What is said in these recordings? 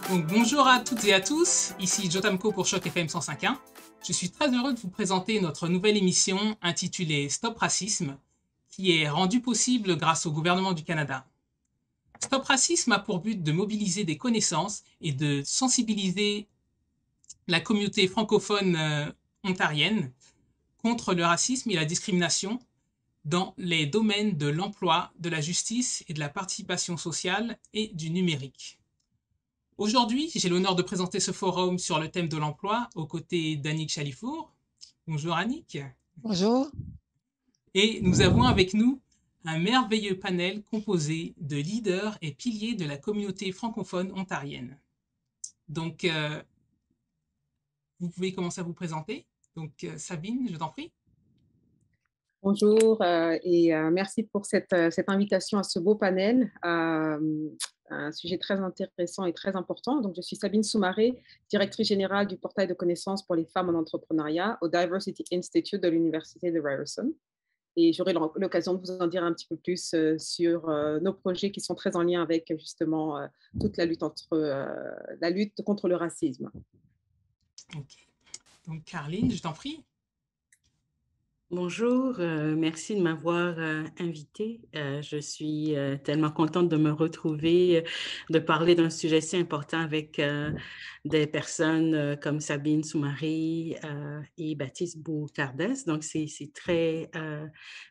Donc bonjour à toutes et à tous, ici Jotamko pour Choc FM 105.1. Je suis très heureux de vous présenter notre nouvelle émission intitulée Stop Racisme, qui est rendue possible grâce au gouvernement du Canada. Stop Racisme a pour but de mobiliser des connaissances et de sensibiliser la communauté francophone ontarienne contre le racisme et la discrimination dans les domaines de l'emploi, de la justice et de la participation sociale et du numérique. Aujourd'hui, j'ai l'honneur de présenter ce forum sur le thème de l'emploi aux côtés d'Annick Chalifour. Bonjour Annick. Bonjour. Et nous avons avec nous un merveilleux panel composé de leaders et piliers de la communauté francophone ontarienne. Donc, vous pouvez commencer à vous présenter. Donc, Sabine, je t'en prie. Bonjour et merci pour cette invitation à ce beau panel. Un sujet très intéressant et très important. Donc, je suis Sabine Soumaré, directrice générale du portail de connaissances pour les femmes en entrepreneuriat au Diversity Institute de l'Université de Ryerson. Et j'aurai l'occasion de vous en dire un petit peu plus sur nos projets qui sont très en lien avec justement toute la lutte contre le racisme. Ok. Donc, Caroline, je t'en prie. Bonjour, merci de m'avoir invitée. Je suis tellement contente de me retrouver, de parler d'un sujet si important avec des personnes comme Sabine Soumaré et Baptiste Boucardès. Donc, c'est très...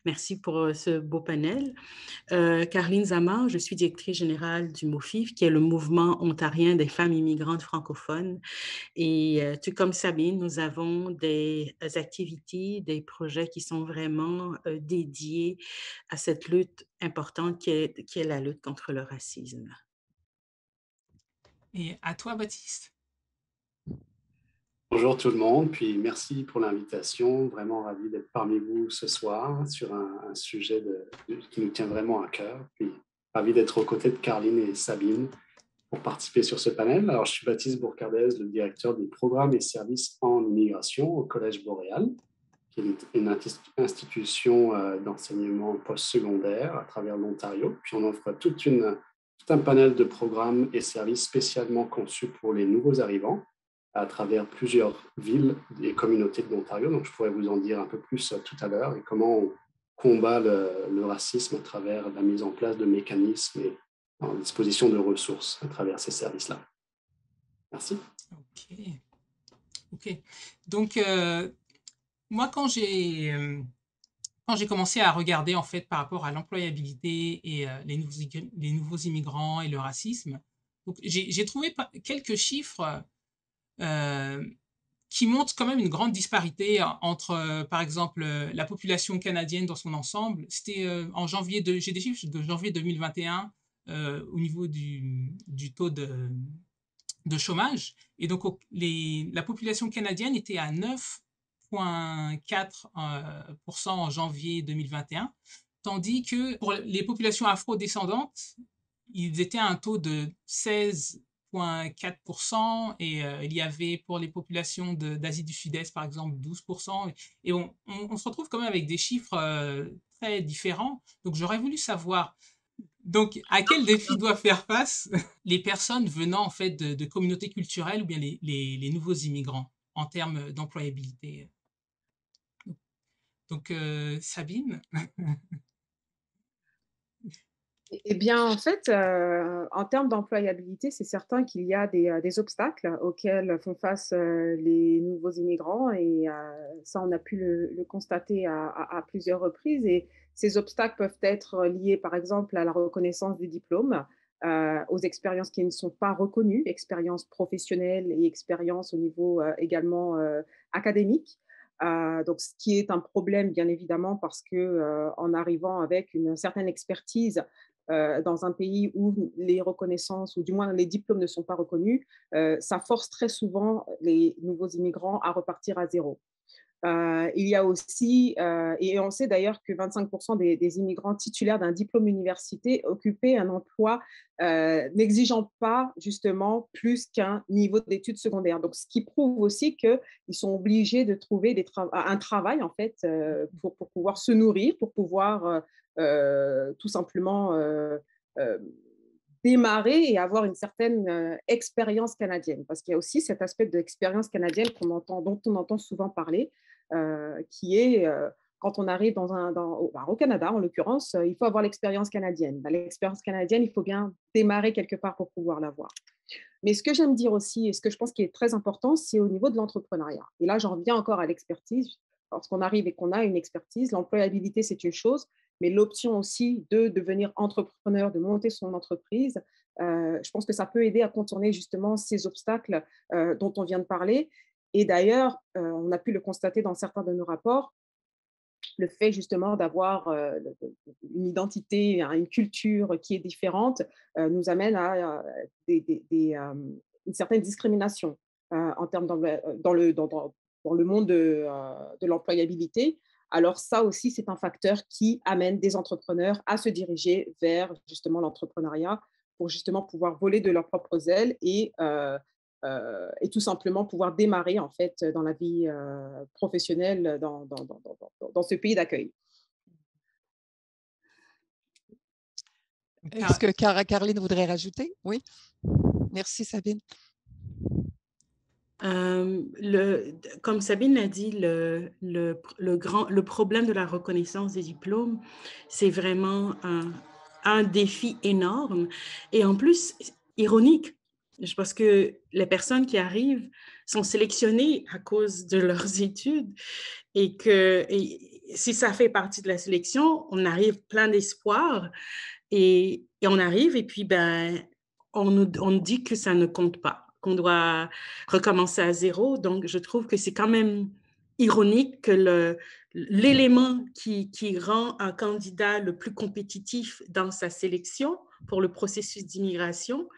merci pour ce beau panel. Caroline Zamar, je suis directrice générale du MOFIF, qui est le mouvement ontarien des femmes immigrantes francophones. Et tout comme Sabine, nous avons des activités, des projets qui sont vraiment dédiés à cette lutte importante qui est la lutte contre le racisme. Et à toi, Baptiste. Bonjour tout le monde, puis merci pour l'invitation. Vraiment ravi d'être parmi vous ce soir sur un sujet qui nous tient vraiment à cœur. Puis ravi d'être aux côtés de Caroline et Sabine pour participer sur ce panel. Alors, je suis Baptiste Bourcardès, le directeur des programmes et services en immigration au Collège Boréal, qui est une institution d'enseignement postsecondaire à travers l'Ontario. Puis on offre tout un panel de programmes et services spécialement conçus pour les nouveaux arrivants à travers plusieurs villes et communautés de l'Ontario. Donc, je pourrais vous en dire un peu plus tout à l'heure et comment on combat le racisme à travers la mise en place de mécanismes et en disposition de ressources à travers ces services-là. Merci. OK. Donc, moi, quand j'ai commencé à regarder, en fait, par rapport à l'employabilité et les nouveaux immigrants et le racisme, j'ai trouvé quelques chiffres qui montrent quand même une grande disparité entre, par exemple, la population canadienne dans son ensemble. C'était en janvier, j'ai des chiffres de janvier 2021 au niveau du taux de chômage. Et donc, la population canadienne était à 9,4% en janvier 2021, tandis que pour les populations afro-descendantes, ils étaient à un taux de 16,4% et il y avait pour les populations d'Asie du Sud-Est, par exemple, 12%. Et on se retrouve quand même avec des chiffres très différents. Donc, j'aurais voulu savoir, donc, à quel défi doivent faire face les personnes venant en fait de communautés culturelles ou bien les nouveaux immigrants en termes d'employabilité? Donc, Sabine. Eh bien, en fait, en termes d'employabilité, c'est certain qu'il y a des obstacles auxquels font face les nouveaux immigrants et ça, on a pu le constater à plusieurs reprises. Et ces obstacles peuvent être liés, par exemple, à la reconnaissance des diplômes, aux expériences qui ne sont pas reconnues, expériences professionnelles et expériences au niveau également académique. Donc, ce qui est un problème, bien évidemment, parce que en arrivant avec une certaine expertise dans un pays où les reconnaissances, ou du moins les diplômes ne sont pas reconnus, ça force très souvent les nouveaux immigrants à repartir à zéro. Il y a aussi, et on sait d'ailleurs que 25% des immigrants titulaires d'un diplôme université occupaient un emploi n'exigeant pas justement plus qu'un niveau d'études secondaires. Donc, ce qui prouve aussi qu'ils sont obligés de trouver un travail en fait pour pouvoir se nourrir, pour pouvoir tout simplement démarrer et avoir une certaine expérience canadienne. Parce qu'il y a aussi cet aspect d'expérience canadienne dont on entend souvent parler, qui est quand on arrive au Canada, en l'occurrence, il faut avoir l'expérience canadienne. L'expérience canadienne, il faut bien démarrer quelque part pour pouvoir l'avoir. Mais ce que j'aime dire aussi, et ce que je pense qui est très important, c'est au niveau de l'entrepreneuriat. Et là, j'en reviens encore à l'expertise. Lorsqu'on arrive et qu'on a une expertise, l'employabilité, c'est une chose, mais l'option aussi de devenir entrepreneur, de monter son entreprise, je pense que ça peut aider à contourner justement ces obstacles dont on vient de parler. Et d'ailleurs, on a pu le constater dans certains de nos rapports, le fait justement d'avoir une identité, une culture qui est différente nous amène à une certaine discrimination en termes dans le monde de l'employabilité. Alors ça aussi, c'est un facteur qui amène des entrepreneurs à se diriger vers justement l'entrepreneuriat pour justement pouvoir voler de leurs propres ailes et tout simplement pouvoir démarrer en fait dans la vie professionnelle dans ce pays d'accueil. Est-ce que Caroline voudrait rajouter? Oui. Merci, Sabine. Comme Sabine l'a dit, le problème de la reconnaissance des diplômes, c'est vraiment un défi énorme et en plus ironique, parce que les personnes qui arrivent sont sélectionnées à cause de leurs études et si ça fait partie de la sélection, on arrive plein d'espoir et on arrive et puis on dit que ça ne compte pas, qu'on doit recommencer à zéro. Donc, je trouve que c'est quand même ironique que l'élément qui rend un candidat le plus compétitif dans sa sélection pour le processus d'immigration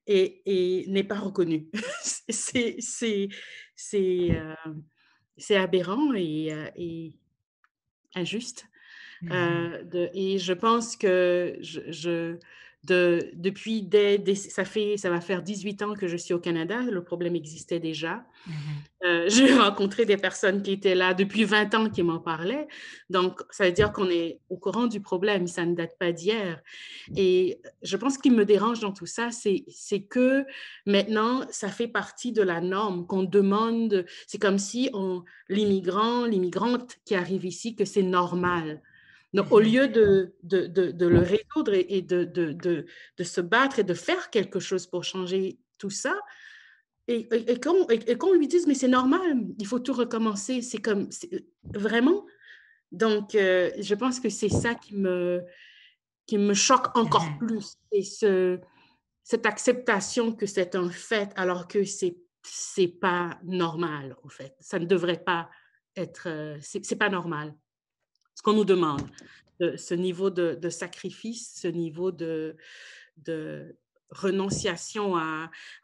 n'est pas reconnu. C'est aberrant et injuste. Et je pense que depuis ça va faire 18 ans que je suis au Canada, le problème existait déjà. J'ai rencontré des personnes qui étaient là depuis 20 ans qui m'en parlaient. Donc, ça veut dire qu'on est au courant du problème, ça ne date pas d'hier. Et je pense ce qui me dérange dans tout ça, c'est que maintenant, ça fait partie de la norme qu'on demande. C'est comme si l'immigrante qui arrive ici, que c'est normal. Donc, au lieu de le résoudre et de se battre et de faire quelque chose pour changer tout ça, et qu'on lui dise, mais c'est normal, il faut tout recommencer, vraiment. Donc, je pense que c'est ça qui me choque encore plus, c'est cette acceptation que c'est un fait, alors que c'est pas normal, en fait. Ça ne devrait pas être, c'est pas normal. Ce qu'on nous demande, ce niveau de sacrifice, ce niveau de renonciation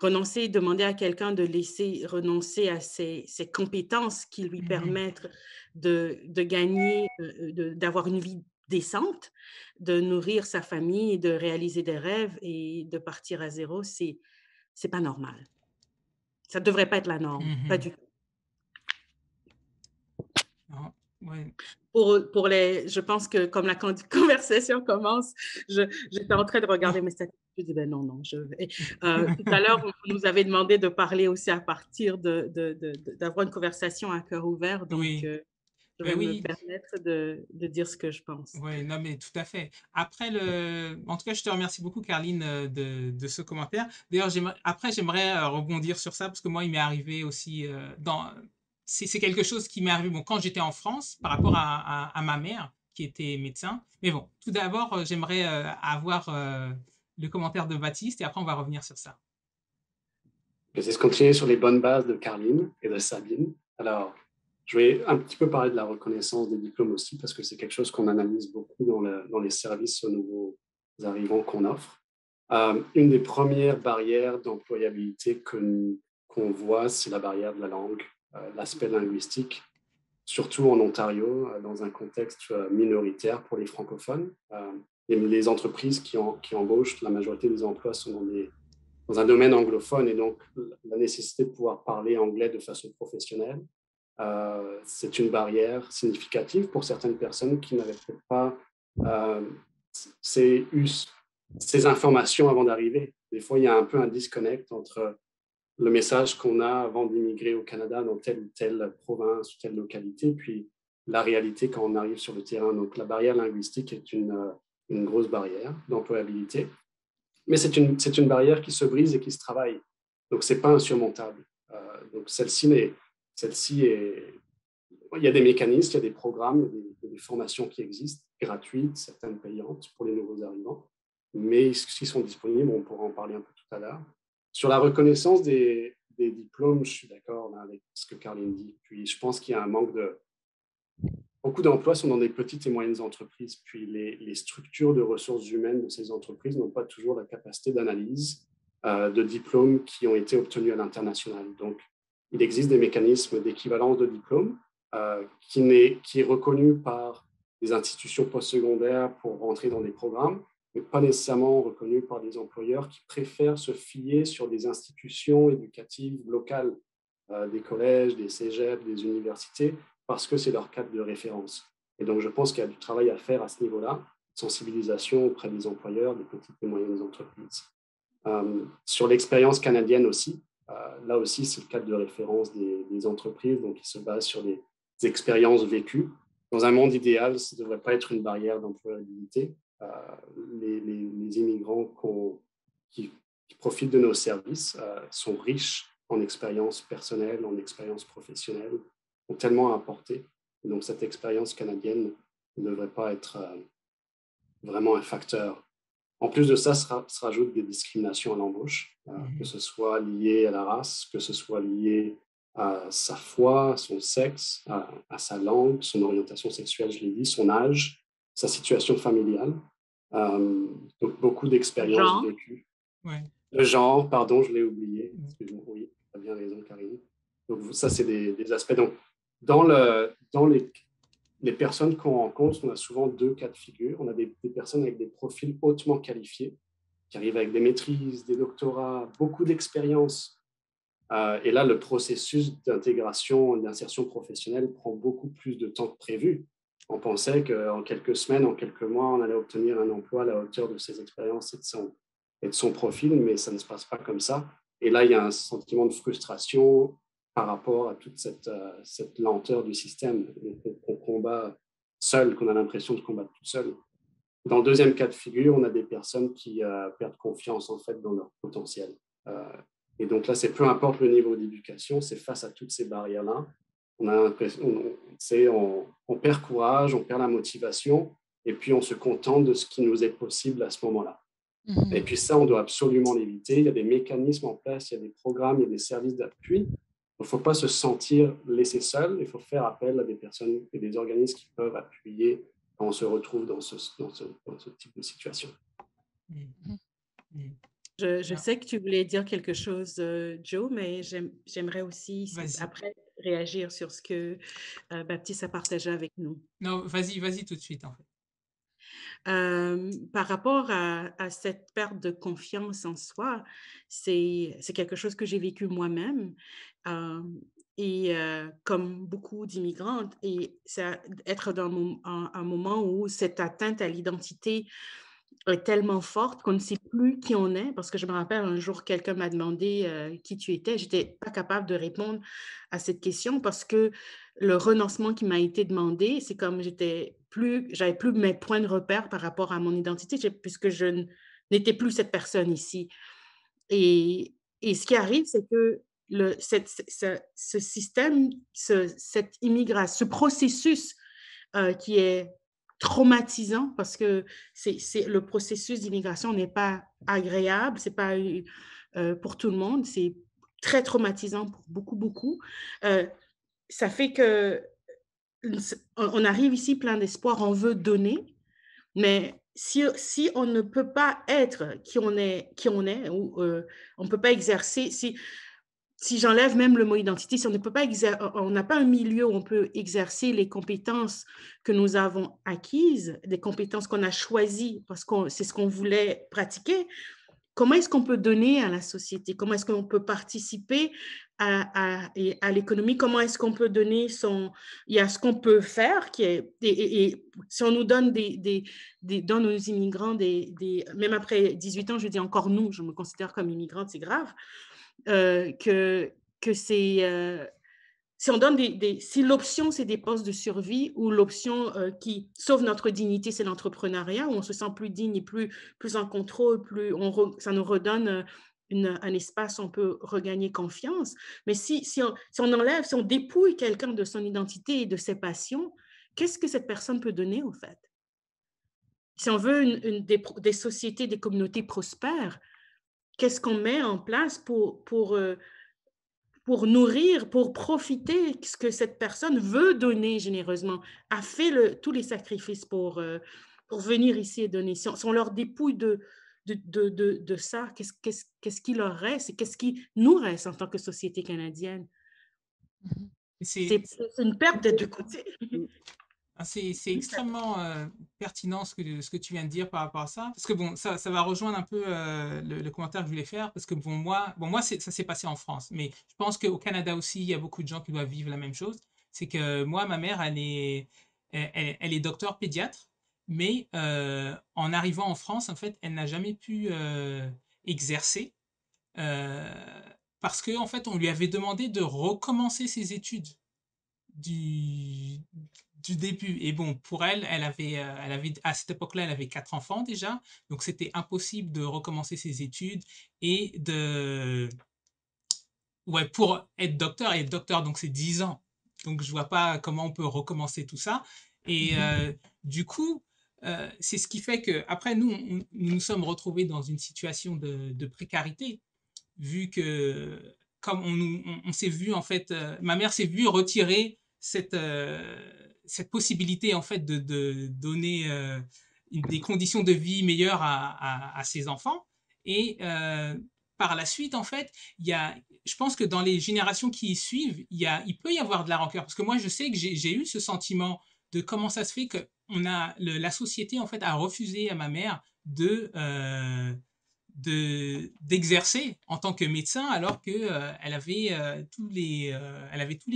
demander à quelqu'un de laisser renoncer à ses compétences qui lui permettent de gagner, d'avoir une vie décente, de nourrir sa famille, de réaliser des rêves et de partir à zéro, c'est pas normal. Ça ne devrait pas être la norme, pas du tout. Non, ouais. Je pense que comme la conversation commence, j'étais en train de regarder mes statistiques. Je dis, ben non, je vais. Tout à l'heure, vous nous avez demandé de parler aussi à partir d'avoir une conversation à cœur ouvert. Donc, Oui. je vais me permettre de dire ce que je pense. Oui, non, mais tout à fait. Après, en tout cas, je te remercie beaucoup, Caroline, de ce commentaire. D'ailleurs, j'aimerais rebondir sur ça parce que moi, il m'est arrivé aussi c'est quelque chose qui m'est arrivé quand j'étais en France par rapport à ma mère qui était médecin. Mais bon, tout d'abord, j'aimerais avoir le commentaire de Baptiste et après, on va revenir sur ça. Je vais continuer sur les bonnes bases de Caroline et de Sabine. Alors, je vais un petit peu parler de la reconnaissance des diplômes aussi parce que c'est quelque chose qu'on analyse beaucoup dans les services aux nouveaux arrivants qu'on offre. Une des premières barrières d'employabilité qu'on voit, c'est la barrière de la langue, l'aspect linguistique, surtout en Ontario, dans un contexte minoritaire pour les francophones. Les entreprises qui embauchent, la majorité des emplois sont dans un domaine anglophone et donc la nécessité de pouvoir parler anglais de façon professionnelle, c'est une barrière significative pour certaines personnes qui n'avaient peut-être pas ces us ces informations avant d'arriver. Des fois, il y a un peu un disconnect entre le message qu'on a avant d'immigrer au Canada dans telle ou telle province ou telle localité, puis la réalité quand on arrive sur le terrain. Donc, la barrière linguistique est une grosse barrière d'employabilité, mais c'est une barrière qui se brise et qui se travaille. Donc, ce n'est pas insurmontable. Donc, celle-ci est... Il y a des mécanismes, il y a des programmes, il y a des formations qui existent, gratuites, certaines payantes pour les nouveaux arrivants, mais qui sont disponibles, on pourra en parler un peu tout à l'heure. Sur la reconnaissance des diplômes, je suis d'accord avec ce que Caroline dit. Puis je pense qu'il y a un manque de... Beaucoup d'emplois sont dans des petites et moyennes entreprises, puis les structures de ressources humaines de ces entreprises n'ont pas toujours la capacité d'analyse de diplômes qui ont été obtenus à l'international. Donc, il existe des mécanismes d'équivalence de diplômes qui est reconnu par des institutions postsecondaires pour rentrer dans des programmes, mais pas nécessairement reconnu par des employeurs qui préfèrent se fier sur des institutions éducatives locales, des collèges, des cégeps, des universités, parce que c'est leur cadre de référence. Et donc, je pense qu'il y a du travail à faire à ce niveau-là, sensibilisation auprès des employeurs, des petites et moyennes entreprises. Sur l'expérience canadienne aussi, là aussi, c'est le cadre de référence des entreprises, donc qui se base sur des expériences vécues. Dans un monde idéal, ça ne devrait pas être une barrière d'employabilité. Les immigrants qui profitent de nos services sont riches en expérience personnelle, en expérience professionnelle, ont tellement à apporter. Et donc, cette expérience canadienne ne devrait pas être vraiment un facteur. En plus de ça, se rajoutent des discriminations à l'embauche, que ce soit lié à la race, que ce soit lié à sa foi, à son sexe, à sa langue, son orientation sexuelle, je l'ai dit, son âge, sa situation familiale. Donc, beaucoup d'expériences vécues. Ouais. Le genre, pardon, je l'ai oublié. Excuse-moi, oui, tu as bien raison, Karine. Donc, ça, c'est des aspects. Donc, dans les personnes qu'on rencontre, on a souvent deux cas de figure. On a des personnes avec des profils hautement qualifiés, qui arrivent avec des maîtrises, des doctorats, beaucoup d'expérience. Et là, le processus d'intégration, d'insertion professionnelle prend beaucoup plus de temps que prévu. On pensait qu'en quelques semaines, en quelques mois, on allait obtenir un emploi à la hauteur de ses expériences et de son profil, mais ça ne se passe pas comme ça. Et là, il y a un sentiment de frustration par rapport à toute cette lenteur du système qu'on combat seul, qu'on a l'impression de combattre tout seul. Dans le deuxième cas de figure, on a des personnes qui perdent confiance en fait dans leur potentiel. Et donc là, c'est peu importe le niveau d'éducation, c'est face à toutes ces barrières-là. On a l'impression, on perd courage, on perd la motivation, et puis on se contente de ce qui nous est possible à ce moment-là. Et puis ça, on doit absolument l'éviter. Il y a des mécanismes en place, il y a des programmes, il y a des services d'appui. Il ne faut pas se sentir laissé seul, il faut faire appel à des personnes et des organismes qui peuvent appuyer quand on se retrouve dans ce type de situation. Je sais que tu voulais dire quelque chose, Joe, mais j'aimerais aussi après réagir sur ce que Baptiste a partagé avec nous. Non, vas-y tout de suite, en fait. Par rapport à cette perte de confiance en soi, c'est quelque chose que j'ai vécu moi-même. Et comme beaucoup d'immigrants, et ça, être dans un moment où cette atteinte à l'identité est tellement forte qu'on ne sait plus qui on est, parce que je me rappelle un jour, quelqu'un m'a demandé qui tu étais. Je n'étais pas capable de répondre à cette question parce que le renoncement qui m'a été demandé, c'est comme j'avais plus mes points de repère par rapport à mon identité, puisque je n'étais plus cette personne ici. Et ce qui arrive, c'est que ce système, cette immigration, ce processus qui est traumatisant parce que le processus d'immigration n'est pas agréable, c'est pas pour tout le monde, c'est très traumatisant pour beaucoup. Ça fait que on arrive ici plein d'espoir, on veut donner, mais si on ne peut pas être qui on est, ou on ne peut pas exercer, si j'enlève même le mot identité, si on ne peut pas on n'a pas un milieu où on peut exercer les compétences que nous avons acquises, des compétences qu'on a choisies parce que c'est ce qu'on voulait pratiquer, comment est-ce qu'on peut donner à la société? Comment est-ce qu'on peut participer à l'économie, comment est-ce qu'on peut donner il y a ce qu'on peut faire, et si on nous donne dans nos immigrants, même après 18 ans, je dis encore nous, je me considère comme immigrante, c'est grave, que c'est... si on donne si l'option, c'est des postes de survie, ou l'option qui sauve notre dignité, c'est l'entrepreneuriat, où on se sent plus digne et plus en contrôle, ça nous redonne un espace où on peut regagner confiance. Mais si on dépouille quelqu'un de son identité et de ses passions, qu'est-ce que cette personne peut donner, au fait? Si on veut des sociétés, des communautés prospères, qu'est-ce qu'on met en place pour nourrir, pour profiter de ce que cette personne veut donner généreusement, a fait tous les sacrifices pour venir ici et donner. Si on leur dépouille de ça, qu'est-ce qui leur reste et qu'est-ce qui nous reste en tant que société canadienne? C'est une perte des deux côtés. C'est extrêmement pertinent ce que tu viens de dire par rapport à ça. Parce que bon, ça va rejoindre un peu le commentaire que je voulais faire. Parce que moi ça s'est passé en France. Mais je pense qu'au Canada aussi, il y a beaucoup de gens qui doivent vivre la même chose. C'est que moi, ma mère, elle est docteur pédiatre. Mais en arrivant en France, en fait, elle n'a jamais pu exercer. Parce qu'en fait, on lui avait demandé de recommencer ses études du début. Et bon, pour elle, elle avait à cette époque-là, elle avait 4 enfants déjà, donc c'était impossible de recommencer ses études et pour être docteur, donc c'est 10 ans. Donc je vois pas comment on peut recommencer tout ça. Et du coup, c'est ce qui fait que après nous nous sommes retrouvés dans une situation de précarité, vu que comme on s'est vu en fait, ma mère s'est vue retirer cette possibilité en fait de donner des conditions de vie meilleures à ses enfants. Et par la suite, en fait, je pense que dans les générations qui suivent, il peut y avoir de la rancœur. Parce que moi, je sais que j'ai eu ce sentiment de comment ça se fait que la société en fait a refusé à ma mère d'exercer en tant que médecin, alors que elle avait tous les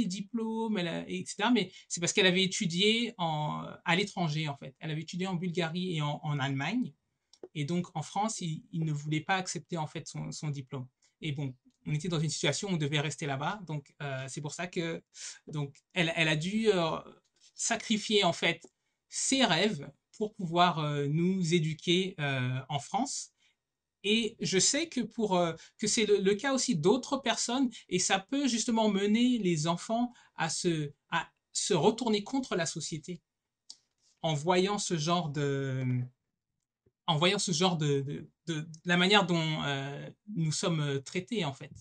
diplômes, etc. Mais c'est parce qu'elle avait étudié à l'étranger, en fait. Elle avait étudié en Bulgarie et en Allemagne. Et donc, en France, il ne voulait pas accepter, en fait, son diplôme. Et bon, on était dans une situation où on devait rester là-bas. Donc, c'est pour ça que elle a dû sacrifier, en fait, ses rêves pour pouvoir nous éduquer en France. Et je sais que c'est le cas aussi d'autres personnes, et ça peut justement mener les enfants à se retourner contre la société en voyant ce genre de la manière dont nous sommes traités, en fait.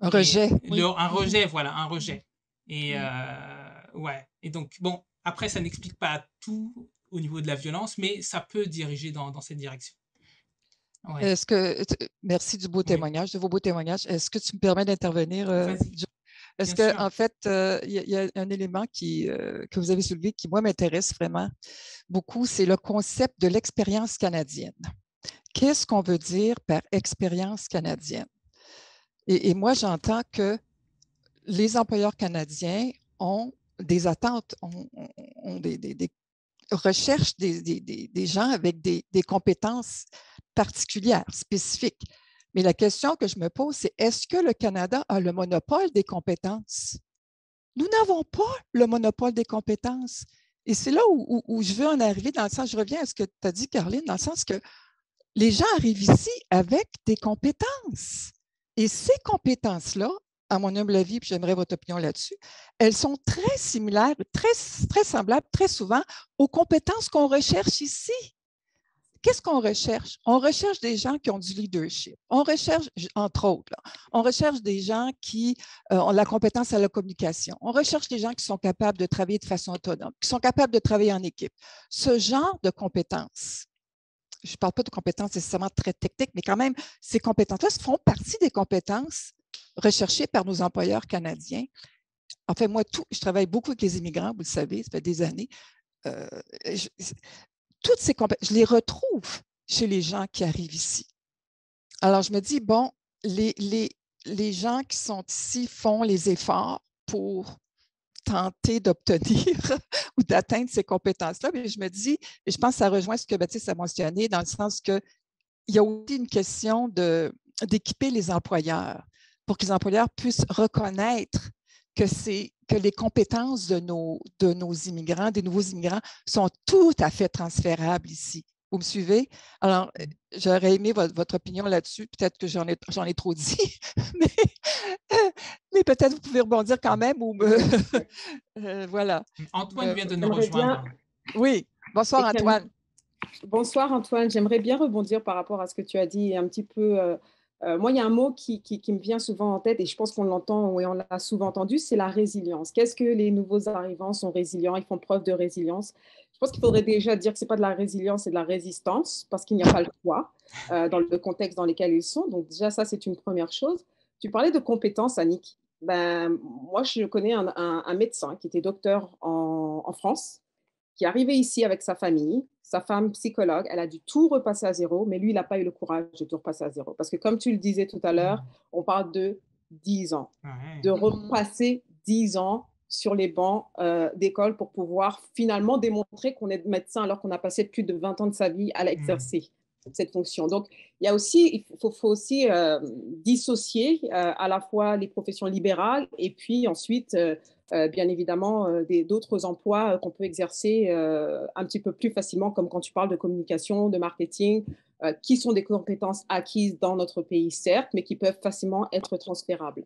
Un rejet. Un rejet, voilà, un rejet. Et ouais. Et donc, bon, après, ça n'explique pas tout au niveau de la violence, mais ça peut diriger dans cette direction. Ouais. Merci de vos beaux témoignages. Est-ce que tu me permets d'intervenir? Est-ce qu'en fait, il y a un élément que vous avez soulevé qui, moi, m'intéresse vraiment beaucoup, c'est le concept de l'expérience canadienne. Qu'est-ce qu'on veut dire par expérience canadienne? Et moi, j'entends que les employeurs canadiens ont des attentes, recherchent des gens avec des compétences particulières, spécifiques. Mais la question que je me pose, c'est est-ce que le Canada a le monopole des compétences? Nous n'avons pas le monopole des compétences. Et c'est là où je veux en arriver, dans le sens, je reviens à ce que tu as dit, Caroline, dans le sens que les gens arrivent ici avec des compétences. Et ces compétences-là, à mon humble avis, puis j'aimerais votre opinion là-dessus, elles sont très similaires, très semblables, très souvent aux compétences qu'on recherche ici. Qu'est-ce qu'on recherche? On recherche des gens qui ont du leadership. On recherche, entre autres, on recherche des gens qui ont la compétence à la communication. On recherche des gens qui sont capables de travailler de façon autonome, qui sont capables de travailler en équipe. Ce genre de compétences, je ne parle pas de compétences nécessairement très techniques, mais quand même, ces compétences-là font partie des compétences recherchées par nos employeurs canadiens. En fait, moi, je travaille beaucoup avec les immigrants, vous le savez, ça fait des années. Toutes ces compétences, je les retrouve chez les gens qui arrivent ici. Alors, je me dis, bon, les gens qui sont ici font les efforts pour tenter d'obtenir ou d'atteindre ces compétences-là. Mais je me dis, et je pense que ça rejoint ce que Baptiste a mentionné, dans le sens qu'il y a aussi une question d'équiper les employeurs pour que les employeurs puissent reconnaître que les compétences de nos immigrants, des nouveaux immigrants, sont tout à fait transférables ici. Vous me suivez? Alors, j'aurais aimé votre opinion là-dessus. Peut-être que j'en ai trop dit, mais peut-être vous pouvez rebondir quand même ou voilà. Antoine vient de nous rejoindre. Oui, bonsoir Antoine. Bonsoir Antoine, j'aimerais bien rebondir par rapport à ce que tu as dit un petit peu. Moi, il y a un mot qui me vient souvent en tête et je pense qu'on l'entend et on l'a souvent entendu, c'est la résilience. Qu'est-ce que les nouveaux arrivants sont résilients? Ils font preuve de résilience. Je pense qu'il faudrait déjà dire que ce n'est pas de la résilience, c'est de la résistance parce qu'il n'y a pas le choix dans le contexte dans lequel ils sont. Donc déjà, ça, c'est une première chose. Tu parlais de compétences, Annick. Moi, je connais un médecin qui était docteur en France, qui est arrivé ici avec sa famille, sa femme psychologue, elle a dû tout repasser à zéro, mais lui, il n'a pas eu le courage de tout repasser à zéro. Parce que comme tu le disais tout à l'heure, on parle de 10 ans, de repasser 10 ans sur les bancs d'école pour pouvoir finalement démontrer qu'on est médecin alors qu'on a passé plus de 20 ans de sa vie à l'exercer, cette fonction. Donc, il faut aussi dissocier à la fois les professions libérales et puis ensuite bien évidemment d'autres emplois qu'on peut exercer un petit peu plus facilement, comme quand tu parles de communication, de marketing, qui sont des compétences acquises dans notre pays, certes, mais qui peuvent facilement être transférables.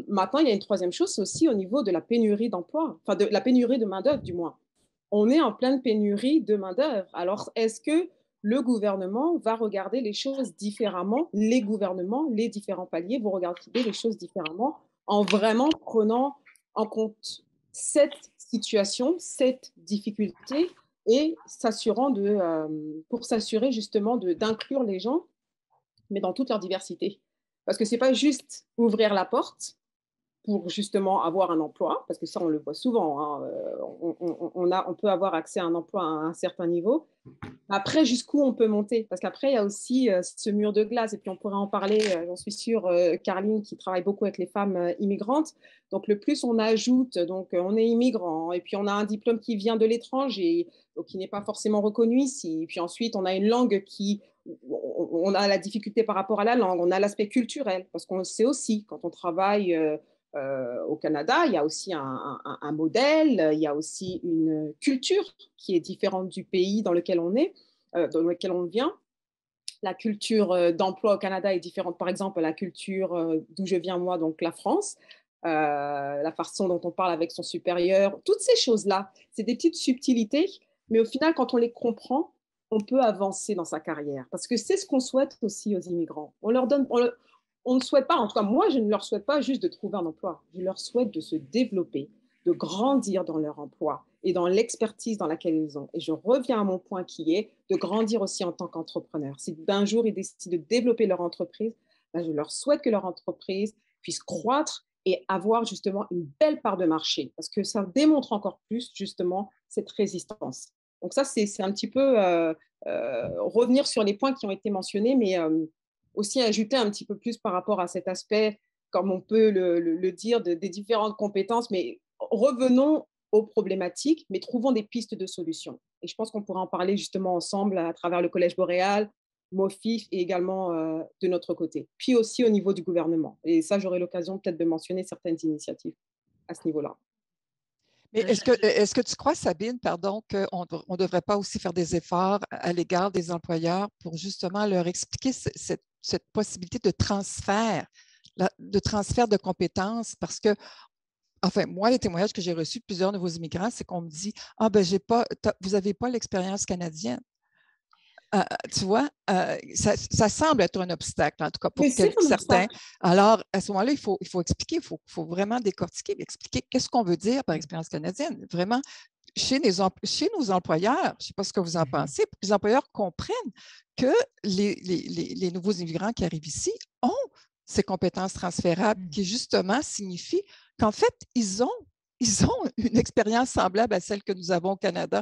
Maintenant, il y a une troisième chose, c'est aussi au niveau de la pénurie d'emploi, enfin de la pénurie de main-d'œuvre du moins. On est en pleine pénurie de main-d'œuvre. Alors, est-ce que le gouvernement va regarder les choses différemment? Les gouvernements, les différents paliers vont regarder les choses différemment en vraiment prenant en compte cette situation, cette difficulté et pour s'assurer justement d'inclure les gens, mais dans toute leur diversité. Parce que ce n'est pas juste ouvrir la porte pour justement avoir un emploi, parce que ça, on le voit souvent, hein. On peut avoir accès à un emploi à un certain niveau. Après, jusqu'où on peut monter? Parce qu'après, il y a aussi ce mur de glace, et puis on pourrait en parler, j'en suis sûre, Caroline, qui travaille beaucoup avec les femmes immigrantes. Donc, le plus on ajoute, donc on est immigrant, et puis on a un diplôme qui vient de l'étranger, donc qui n'est pas forcément reconnu ici. Et puis ensuite, on a une langue on a la difficulté par rapport à la langue, on a l'aspect culturel, parce qu'on le sait aussi, quand on travaille au Canada, il y a aussi un modèle, il y a aussi une culture qui est différente du pays dans lequel on est, dans lequel on vient. La culture d'emploi au Canada est différente, par exemple, la culture d'où je viens moi, donc la France, la façon dont on parle avec son supérieur, toutes ces choses-là, c'est des petites subtilités, mais au final, quand on les comprend, on peut avancer dans sa carrière, parce que c'est ce qu'on souhaite aussi aux immigrants. On ne souhaite pas, en tout cas moi, je ne leur souhaite pas juste de trouver un emploi. Je leur souhaite de se développer, de grandir dans leur emploi et dans l'expertise dans laquelle ils ont. Et je reviens à mon point qui est de grandir aussi en tant qu'entrepreneur. Si d'un jour ils décident de développer leur entreprise, je leur souhaite que leur entreprise puisse croître et avoir justement une belle part de marché, parce que ça démontre encore plus justement cette résistance. Donc ça, c'est un petit peu revenir sur les points qui ont été mentionnés, mais aussi ajouter un petit peu plus par rapport à cet aspect, comme on peut le dire, des différentes compétences, mais revenons aux problématiques, mais trouvons des pistes de solutions. Et je pense qu'on pourra en parler justement ensemble à travers le Collège Boréal, MOFIF et également de notre côté, puis aussi au niveau du gouvernement. Et ça, j'aurai l'occasion peut-être de mentionner certaines initiatives à ce niveau-là. Mais est-ce que tu crois, Sabine, pardon, qu'on ne devrait pas aussi faire des efforts à l'égard des employeurs pour justement leur expliquer cette possibilité de transfert de compétences? Parce que, enfin, moi, les témoignages que j'ai reçus de plusieurs nouveaux immigrants, c'est qu'on me dit « Ah, ben, vous n'avez pas l'expérience canadienne. » Tu vois, ça semble être un obstacle, en tout cas pour certains. Alors, à ce moment-là, il faut expliquer, il faut vraiment décortiquer, expliquer qu'est-ce qu'on veut dire par expérience canadienne. Vraiment, chez nos employeurs, je ne sais pas ce que vous en pensez, pour que les employeurs comprennent que les nouveaux immigrants qui arrivent ici ont ces compétences transférables qui, justement, signifient qu'en fait, ils ont une expérience semblable à celle que nous avons au Canada.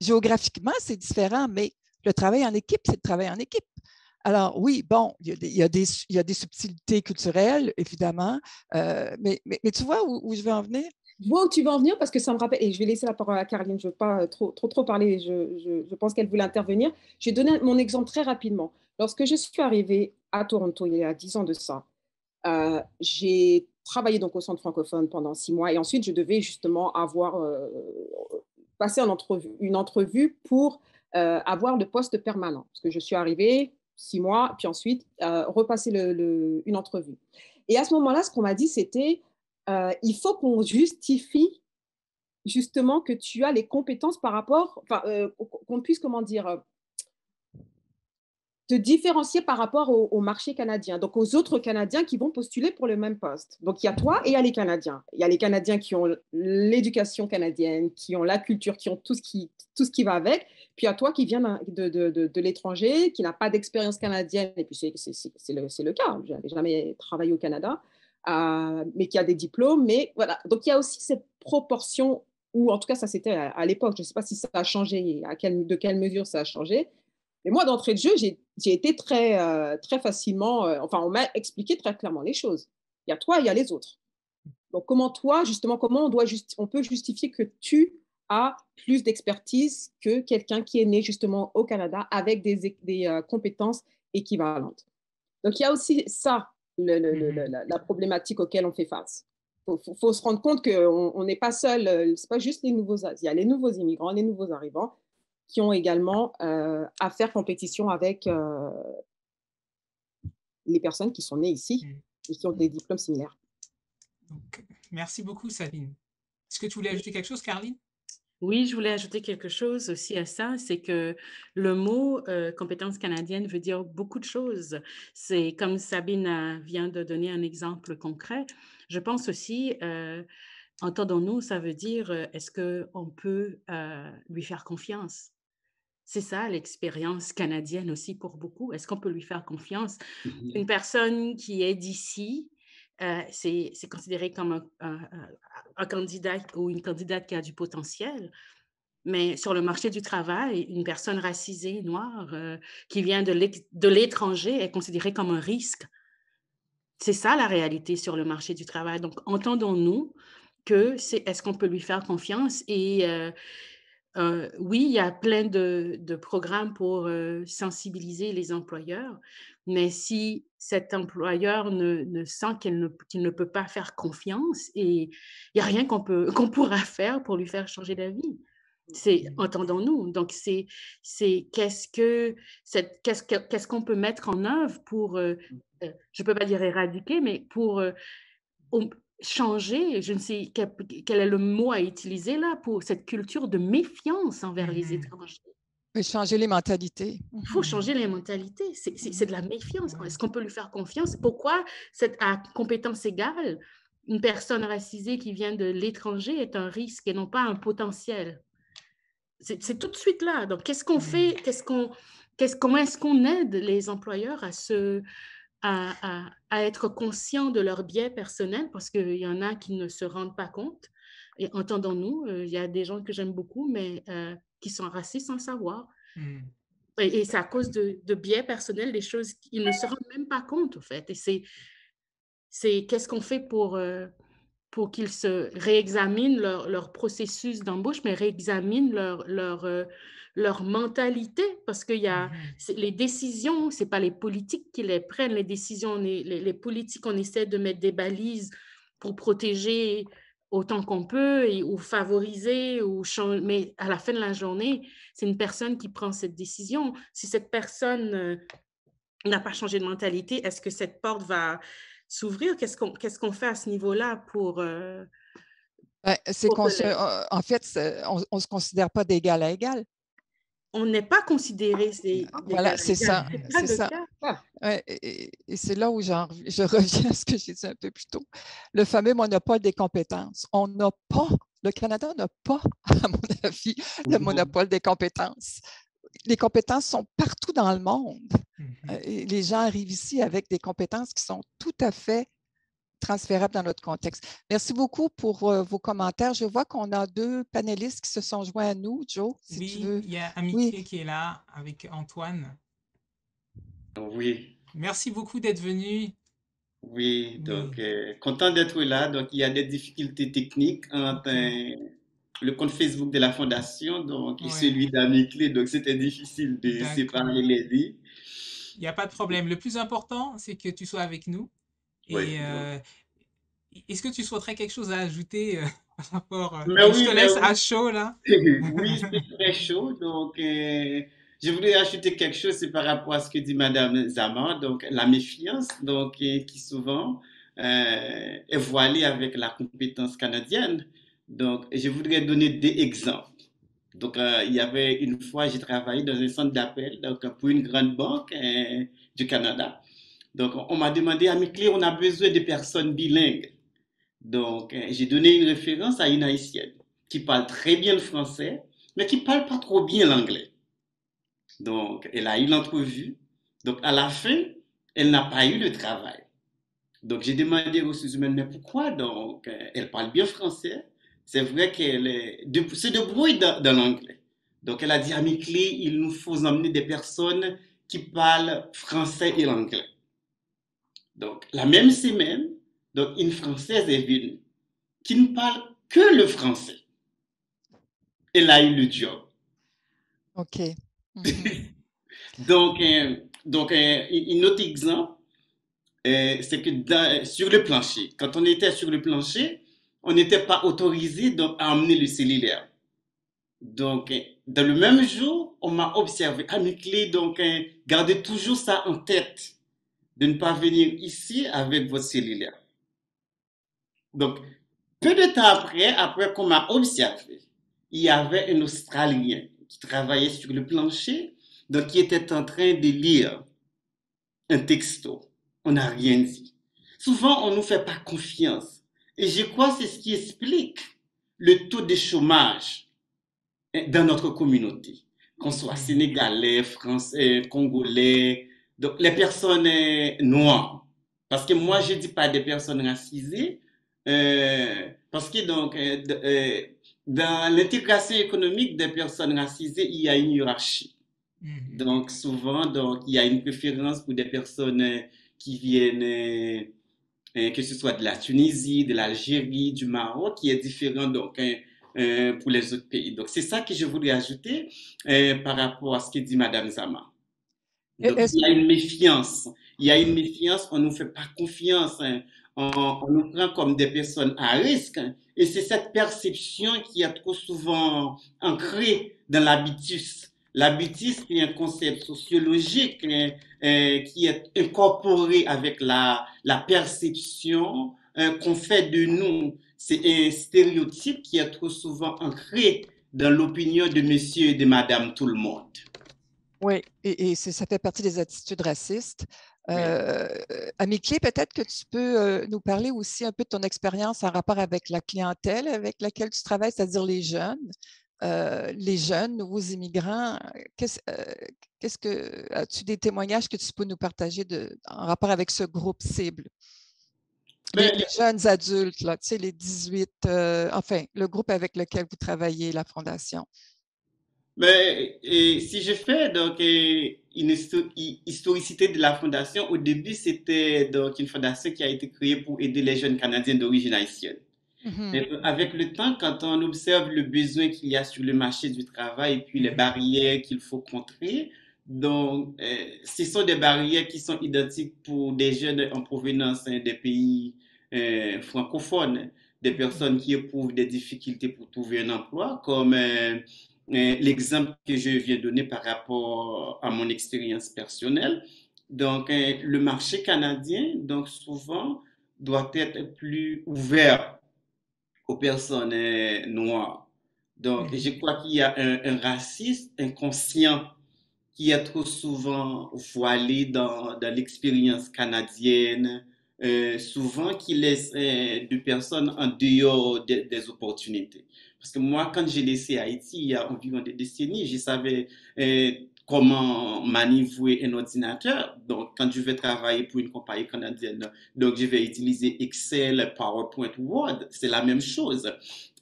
Géographiquement, c'est différent, mais le travail en équipe, c'est le travail en équipe. Alors, oui, bon, il y a des subtilités culturelles, évidemment, mais tu vois où je veux en venir? Je vois où tu veux en venir parce que ça me rappelle, et je vais laisser la parole à Caroline, je ne veux pas trop parler, je pense qu'elle voulait intervenir. Je vais donner mon exemple très rapidement. Lorsque je suis arrivée à Toronto il y a 10 ans de ça, j'ai travaillé donc au centre francophone pendant 6 mois et ensuite je devais justement passer une entrevue pour avoir le poste permanent. Parce que je suis arrivée 6 mois, puis ensuite repasser une entrevue. Et à ce moment-là, ce qu'on m'a dit, c'était il faut qu'on justifie justement que tu as les compétences par rapport, enfin, qu'on puisse, comment dire, te différencier par rapport au marché canadien, donc aux autres Canadiens qui vont postuler pour le même poste. Donc, il y a toi et il y a les Canadiens. Il y a les Canadiens qui ont l'éducation canadienne, qui ont la culture, qui ont tout ce qui va avec. Puis, il y a toi qui viens de l'étranger, qui n'a pas d'expérience canadienne. Et puis, c'est le cas. Je n'avais jamais travaillé au Canada, mais qui a des diplômes. Mais voilà. Donc, il y a aussi cette proportion, ou en tout cas, ça c'était à l'époque. Je ne sais pas si ça a changé, de quelle mesure ça a changé. Mais moi, d'entrée de jeu, j'ai été très facilement, enfin, on m'a expliqué très clairement les choses. Il y a toi, il y a les autres. Donc, comment toi, justement, comment on peut justifier que tu as plus d'expertise que quelqu'un qui est né justement au Canada avec des compétences équivalentes. Donc, il y a aussi ça, la problématique auquel on fait face. Faut se rendre compte qu'on n'est pas seul, c'est pas juste les nouveaux, il y a les nouveaux immigrants, les nouveaux arrivants, qui ont également à faire compétition avec les personnes qui sont nées ici et qui ont des diplômes similaires. Donc, merci beaucoup, Sabine. Est-ce que tu voulais ajouter quelque chose, Caroline? Oui, je voulais ajouter quelque chose aussi à ça, c'est que le mot compétence canadienne veut dire beaucoup de choses. C'est comme Sabine vient de donner un exemple concret. Je pense aussi, entendons-nous, ça veut dire est-ce qu'on peut lui faire confiance? C'est ça l'expérience canadienne aussi pour beaucoup. Est-ce qu'on peut lui faire confiance? Une personne qui est d'ici, c'est considéré comme un candidat ou une candidate qui a du potentiel. Mais sur le marché du travail, une personne racisée, noire, qui vient de l'étranger est considérée comme un risque. C'est ça la réalité sur le marché du travail. Donc, entendons-nous que est-ce qu'on peut lui faire confiance? Et oui, il y a plein de programmes pour sensibiliser les employeurs, mais si cet employeur ne sent qu'il ne peut pas faire confiance, et il n'y a rien qu'on pourra faire pour lui faire changer d'avis. Entendons-nous. Donc, qu'est-ce qu'on peut mettre en œuvre pour, je ne peux pas dire éradiquer, mais pour changer, je ne sais quel est le mot à utiliser là, pour cette culture de méfiance envers les étrangers. Il faut changer les mentalités. Il faut changer les mentalités. C'est de la méfiance. Est-ce qu'on peut lui faire confiance? Pourquoi, à compétence égale, une personne racisée qui vient de l'étranger est un risque et non pas un potentiel? C'est tout de suite là. Donc, qu'est-ce qu'on fait? Comment est-ce qu'on aide les employeurs à être conscients de leurs biais personnels, parce qu'il y en a qui ne se rendent pas compte. Et entendons-nous, il y a des gens que j'aime beaucoup, mais qui sont racistes sans le savoir. Et c'est à cause de biais personnels, des choses qu'ils ne se rendent même pas compte, en fait. Et c'est qu'est-ce qu'on fait pour qu'ils se réexaminent leur processus d'embauche, mais réexaminent leur mentalité, parce qu'il y a les décisions, ce n'est pas les politiques qui les prennent, les décisions, les politiques, on essaie de mettre des balises pour protéger autant qu'on peut ou favoriser, mais à la fin de la journée, c'est une personne qui prend cette décision. Si cette personne n'a pas changé de mentalité, est-ce que cette porte va s'ouvrir? Qu'est-ce qu'on fait à ce niveau-là pour... en fait, on ne se considère pas d'égal à égal. On n'est pas considéré voilà, c'est ça. C'est ça. Et c'est là où je reviens à ce que j'ai dit un peu plus tôt. Le fameux monopole des compétences. Le Canada n'a pas, à mon avis, le monopole des compétences. Les compétences sont partout dans le monde. Et les gens arrivent ici avec des compétences qui sont tout à fait transférables dans notre contexte. Merci beaucoup pour vos commentaires. Je vois qu'on a 2 panélistes qui se sont joints à nous. Joe, si tu veux. Il y a Amitié qui est là avec Antoine. Oui, Merci beaucoup d'être venu. oui, Oui, donc content d'être là. Donc il y a des difficultés techniques entre ok. le compte Facebook de la fondation donc, et Ouais, celui d'Ami Clé, donc c'était difficile de d'accord. séparer les deux. Il n'y a pas de problème. Le plus important, c'est que tu sois avec nous. Oui, Et donc. est-ce que tu souhaiterais quelque chose à ajouter par rapport... Mais je te oui, mais laisse à oui. chaud, là. Oui, c'est très chaud. Donc, je voulais ajouter quelque chose, c'est par rapport à ce que dit Madame Zama, donc la méfiance, donc, qui souvent est voilée avec la compétence canadienne. Donc, je voudrais donner des exemples. Donc, il y avait une fois, j'ai travaillé dans un centre d'appel donc, pour une grande banque du Canada. Donc, on m'a demandé, à mes clés, on a besoin de personnes bilingues. Donc, j'ai donné une référence à une haïtienne qui parle très bien le français, mais qui parle pas trop bien l'anglais. Donc, elle a eu l'entrevue. Donc, à la fin, elle n'a pas eu le travail. Donc, j'ai demandé aux ressources humaines, mais pourquoi donc elle parle bien français. C'est vrai se débrouille dans l'anglais. Donc, elle a dit à mes clés, il nous faut emmener des personnes qui parlent français et l'anglais. Donc, la même semaine, donc, une Française est venue qui ne parle que le français. Elle a eu le job. OK. Mhm. Donc, un autre exemple, c'est que sur le plancher, quand on était sur le plancher, on n'était pas autorisé donc, à emmener le cellulaire. Donc, dans le même jour, on m'a observé à mes clés, donc gardez toujours ça en tête, de ne pas venir ici avec votre cellulaire. Donc, peu de temps après qu'on m'a observé, il y avait un Australien qui travaillait sur le plancher, donc qui était en train de lire un texto. On n'a rien dit. Souvent, on ne nous fait pas confiance. Et je crois que c'est ce qui explique le taux de chômage dans notre communauté, qu'on soit Mhm. sénégalais, français, congolais, donc les personnes noires. Parce que moi, je ne dis pas des personnes racisées, parce que donc, dans l'intégration économique des personnes racisées, il y a une hiérarchie. Mhm. Donc, souvent, donc, il y a une préférence pour des personnes qui viennent, que ce soit de la Tunisie, de l'Algérie, du Maroc, qui est différent donc, pour les autres pays. Donc, c'est ça que je voulais ajouter par rapport à ce que dit Madame Zama. Donc, Est-ce il y a une méfiance. Il y a une méfiance, on ne nous fait pas confiance, hein. On nous prend comme des personnes à risque, hein. Et c'est cette perception qui est trop souvent ancrée dans l'habitus. L'habitus, c'est un concept sociologique hein, qui est incorporé avec la perception qu'on fait de nous. C'est un stéréotype qui est trop souvent ancré dans l'opinion de monsieur et de madame tout le monde. Oui, et ça fait partie des attitudes racistes. Oui. Amiclé, peut-être que tu peux nous parler aussi un peu de ton expérience en rapport avec la clientèle avec laquelle tu travailles, c'est-à-dire les jeunes, nouveaux immigrants. Qu'est-ce que as-tu des témoignages que tu peux nous partager en rapport avec ce groupe cible? Les, Ben, les jeunes adultes, là, tu sais, les 18, enfin, le groupe avec lequel vous travaillez, la Fondation. mais si je fais donc une historicité de la fondation, au début c'était donc une fondation qui a été créée pour aider les jeunes Canadiens d'origine haïtienne. Mhm, Mais avec le temps, quand on observe le besoin qu'il y a sur le marché du travail et puis les Mhm. barrières qu'il faut contrer, donc ce sont des barrières qui sont identiques pour des jeunes en provenance des pays francophones, des Ok. personnes qui éprouvent des difficultés pour trouver un emploi, comme l'exemple que je viens de donner par rapport à mon expérience personnelle. Donc, le marché canadien, donc souvent, doit être plus ouvert aux personnes noires. Donc, je Mhm. crois qu'il y a un racisme inconscient qui est trop souvent voilé dans l'expérience canadienne, souvent qui laisse des personnes en dehors des opportunités. Parce que moi, quand j'ai laissé Haïti il y a environ des décennies, je savais comment manivouer un ordinateur. Donc, quand je vais travailler pour une compagnie canadienne, donc je vais utiliser Excel, PowerPoint, Word, c'est la même chose.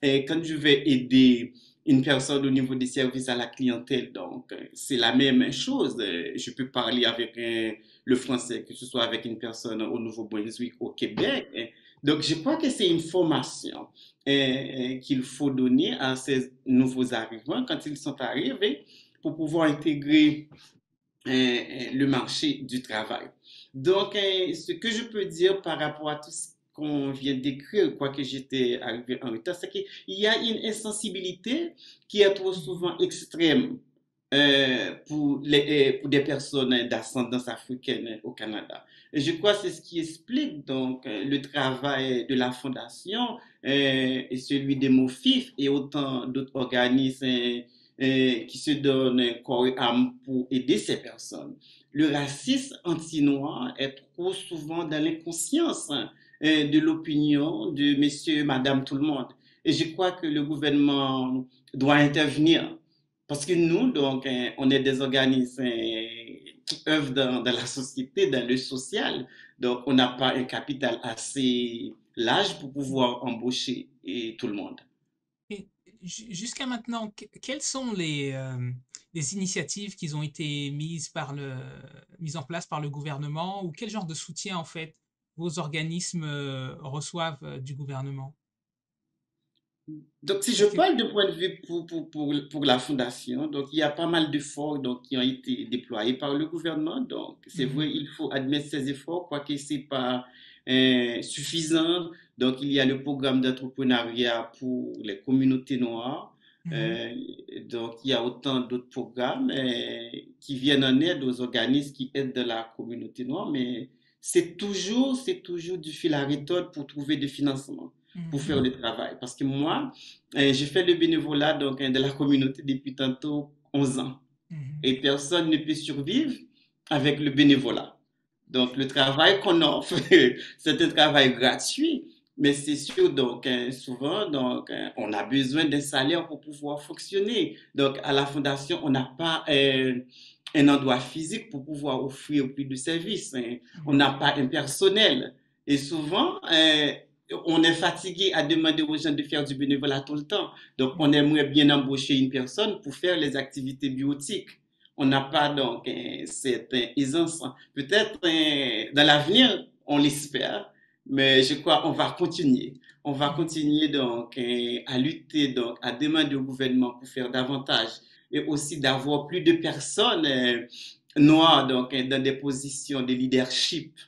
Et quand je vais aider une personne au niveau des services à la clientèle. Donc, c'est la même chose. Je peux parler avec le français, que ce soit avec une personne au Nouveau-Brunswick, au Québec. Donc, je crois que c'est une formation qu'il faut donner à ces nouveaux arrivants quand ils sont arrivés pour pouvoir intégrer le marché du travail. Donc, ce que je peux dire par rapport à tout ce qu'on vient d'écrire, quoique j'étais arrivé en retard, c'est qu'il y a une insensibilité qui est trop souvent extrême pour des personnes d'ascendance africaine au Canada. Et je crois que c'est ce qui explique donc le travail de la Fondation et celui des MOFIF et autant d'autres organismes qui se donnent corps et âme pour aider ces personnes. Le racisme anti-noir est trop souvent dans l'inconscience de l'opinion de monsieur, madame, tout le monde. Et je crois que le gouvernement doit intervenir parce que nous, donc, on est des organismes qui œuvrent dans la société, dans le social. Donc, on n'a pas un capital assez large pour pouvoir embaucher tout le monde. Et jusqu'à maintenant, quelles sont les initiatives qui ont été mises en place par le gouvernement ou quel genre de soutien, en fait, vos organismes reçoivent du gouvernement? Donc, si je Est-ce que... parle de point de vue pour la Fondation, donc il y a pas mal d'efforts donc, qui ont été déployés par le gouvernement. Donc, c'est vrai, il faut admettre ces efforts, quoique ce n'est pas suffisant. Donc, il y a le programme d'entrepreneuriat pour les communautés noires. Donc, il y a autant d'autres programmes qui viennent en aide aux organismes qui aident de la communauté noire, mais c'est toujours du fil à retordre pour trouver des financements pour faire le travail. Parce que moi, j'ai fait le bénévolat donc, de la communauté depuis tantôt 11 ans. Et personne ne peut survivre avec le bénévolat. Donc, le travail qu'on offre, c'est un travail gratuit, mais c'est sûr, donc, souvent, donc, on a besoin d'un salaire pour pouvoir fonctionner. Donc, à la Fondation, on n'a pas un endroit physique pour pouvoir offrir plus de services. On n'a pas un personnel. Et souvent, on est fatigué à demander aux gens de faire du bénévolat tout le temps. Donc, on aimerait bien embaucher une personne pour faire les activités biotiques. On n'a pas donc cette aisance. Peut-être dans l'avenir, on l'espère, mais je crois qu'on va continuer. On va continuer donc à lutter, donc à demander au gouvernement pour faire davantage et aussi d'avoir plus de personnes noires donc dans des positions de leadership.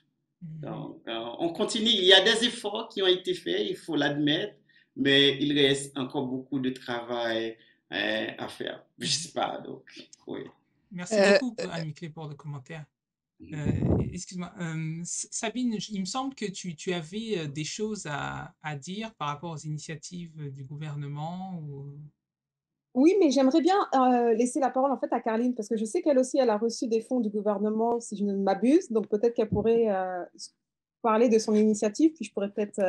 Donc, on continue. Il y a des efforts qui ont été faits, il faut l'admettre, mais il reste encore beaucoup de travail à faire. Je ne sais pas, donc, oui. Merci beaucoup, Annie-Clé, pour le commentaire. Excuse-moi, Sabine, il me semble que tu avais des choses à dire par rapport aux initiatives du gouvernement ou... Oui, mais j'aimerais bien laisser la parole en fait à Carline parce que je sais qu'elle aussi, elle a reçu des fonds du gouvernement, si je ne m'abuse. Donc peut-être qu'elle pourrait parler de son initiative, puis je pourrais peut-être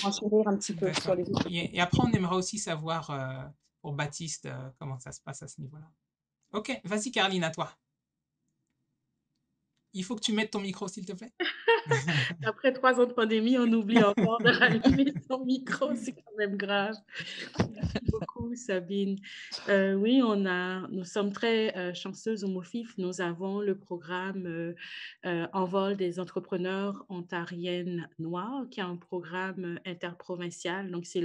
enchérir un petit peu sur les autres. Et après, on aimerait aussi savoir pour Baptiste comment ça se passe à ce niveau-là. Ok, vas-y Carline, à toi. Il faut que tu mettes ton micro, s'il te plaît. Après 3 ans de pandémie, on oublie encore de rallumer son micro, c'est quand même grave. Merci beaucoup, Sabine. Oui, nous sommes très chanceuses au MOFIF. Nous avons le programme Envol des entrepreneurs ontariennes noires, qui est un programme interprovincial. Donc, c'est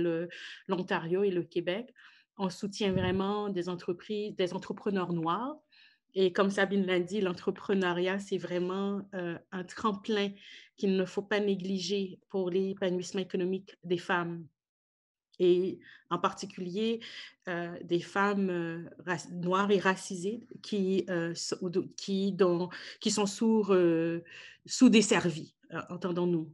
l'Ontario et le Québec. On soutient vraiment des entrepreneurs noirs. Et comme Sabine l'a dit, l'entrepreneuriat, c'est vraiment un tremplin qu'il ne faut pas négliger pour l'épanouissement économique des femmes. Et en particulier des femmes noires et racisées qui sont sous-desservies, entendons-nous,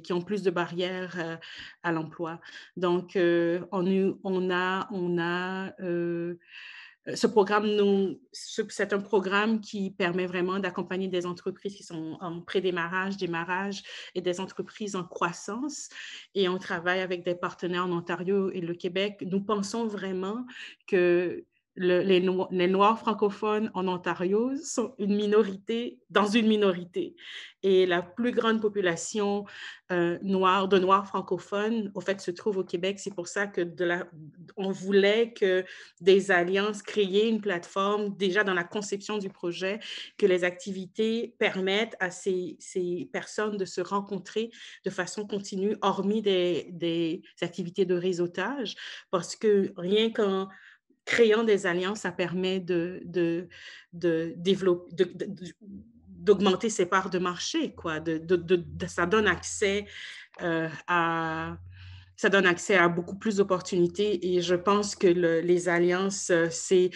qui ont plus de barrières à l'emploi. Donc, ce programme, c'est un programme qui permet vraiment d'accompagner des entreprises qui sont en pré-démarrage, démarrage et des entreprises en croissance. Et on travaille avec des partenaires en Ontario et le Québec. Nous pensons vraiment que les Noirs francophones en Ontario sont une minorité dans une minorité. Et la plus grande population de Noirs francophones, au fait, se trouve au Québec. C'est pour ça que on voulait que des alliances créer une plateforme, déjà dans la conception du projet, que les activités permettent à ces personnes de se rencontrer de façon continue, hormis des activités de réseautage, parce que rien qu'en créant des alliances, ça permet d'augmenter ses parts de marché, quoi. Ça donne accès ça donne accès à beaucoup plus d'opportunités, et je pense que les alliances, c'est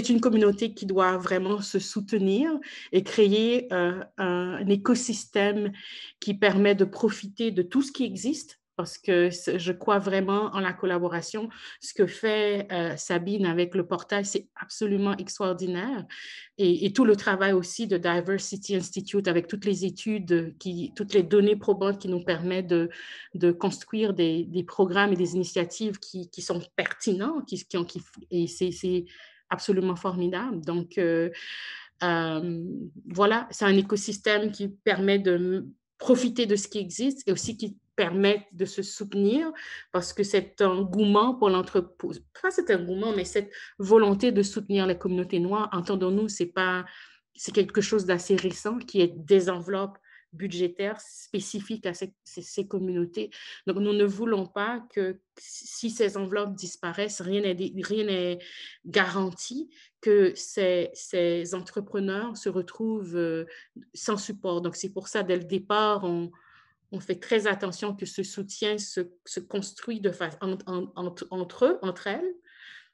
une communauté qui doit vraiment se soutenir et créer un écosystème qui permet de profiter de tout ce qui existe, parce que je crois vraiment en la collaboration. Ce que fait Sabine avec le portail, c'est absolument extraordinaire. Et tout le travail aussi de Diversity Institute avec toutes les études, toutes les données probantes qui nous permettent de construire des programmes et des initiatives qui sont pertinents, et c'est absolument formidable. Donc, voilà, c'est un écosystème qui permet de profiter de ce qui existe et aussi qui permet de se soutenir, parce que cet engouement pour l'entreprise, pas cet engouement, mais cette volonté de soutenir les communautés noires, entendons-nous, c'est quelque chose d'assez récent, qui est des enveloppes budgétaires spécifiques à ces communautés. Donc, nous ne voulons pas que si ces enveloppes disparaissent, rien n'est garanti que ces entrepreneurs se retrouvent sans support. Donc, c'est pour ça, dès le départ, on fait très attention que ce soutien se construit entre elles,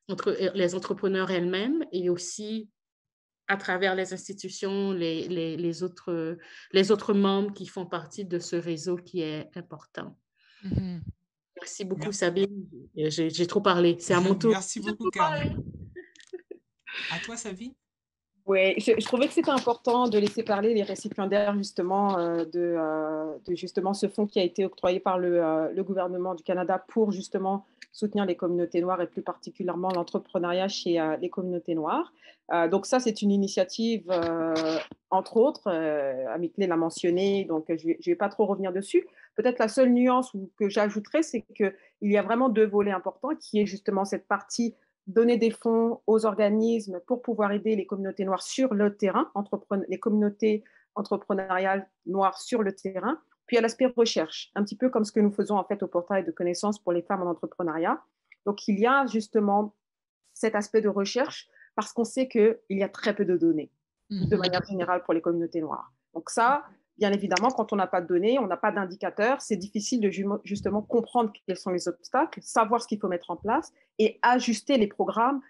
entre les entrepreneurs elles-mêmes, et aussi à travers les institutions, les autres membres qui font partie de ce réseau qui est important. Mm-hmm. Merci beaucoup, Sabine. J'ai trop parlé. C'est à mon tour. Merci beaucoup, Caroline. À toi, Sabine. Oui, je trouvais que c'était important de laisser parler les récipiendaires justement de justement ce fonds qui a été octroyé par le gouvernement du Canada pour justement soutenir les communautés noires et plus particulièrement l'entrepreneuriat chez les communautés noires. Donc ça, c'est une initiative, entre autres, Amiclé l'a mentionné, donc je vais pas trop revenir dessus. Peut-être la seule nuance que j'ajouterais, c'est qu'il y a vraiment deux volets importants, qui est justement cette partie donner des fonds aux organismes pour pouvoir aider les communautés noires sur le terrain, les communautés entrepreneuriales noires sur le terrain. Puis il y a l'aspect recherche, un petit peu comme ce que nous faisons en fait au portail de connaissances pour les femmes en entrepreneuriat. Donc il y a justement cet aspect de recherche parce qu'on sait qu'il y a très peu de données de manière générale pour les communautés noires. Donc ça, bien évidemment, quand on n'a pas de données, on n'a pas d'indicateurs, c'est difficile de justement comprendre quels sont les obstacles, savoir ce qu'il faut mettre en place et ajuster les programmes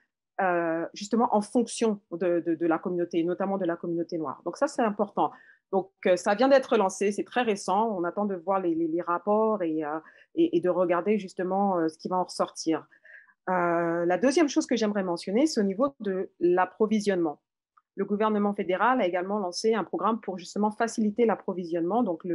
justement en fonction de la communauté, notamment de la communauté noire. Donc ça, c'est important. Donc ça vient d'être lancé, c'est très récent, on attend de voir les rapports et de regarder justement ce qui va en ressortir. La deuxième chose que j'aimerais mentionner, c'est au niveau de l'approvisionnement. Le gouvernement fédéral a également lancé un programme pour justement faciliter l'approvisionnement, donc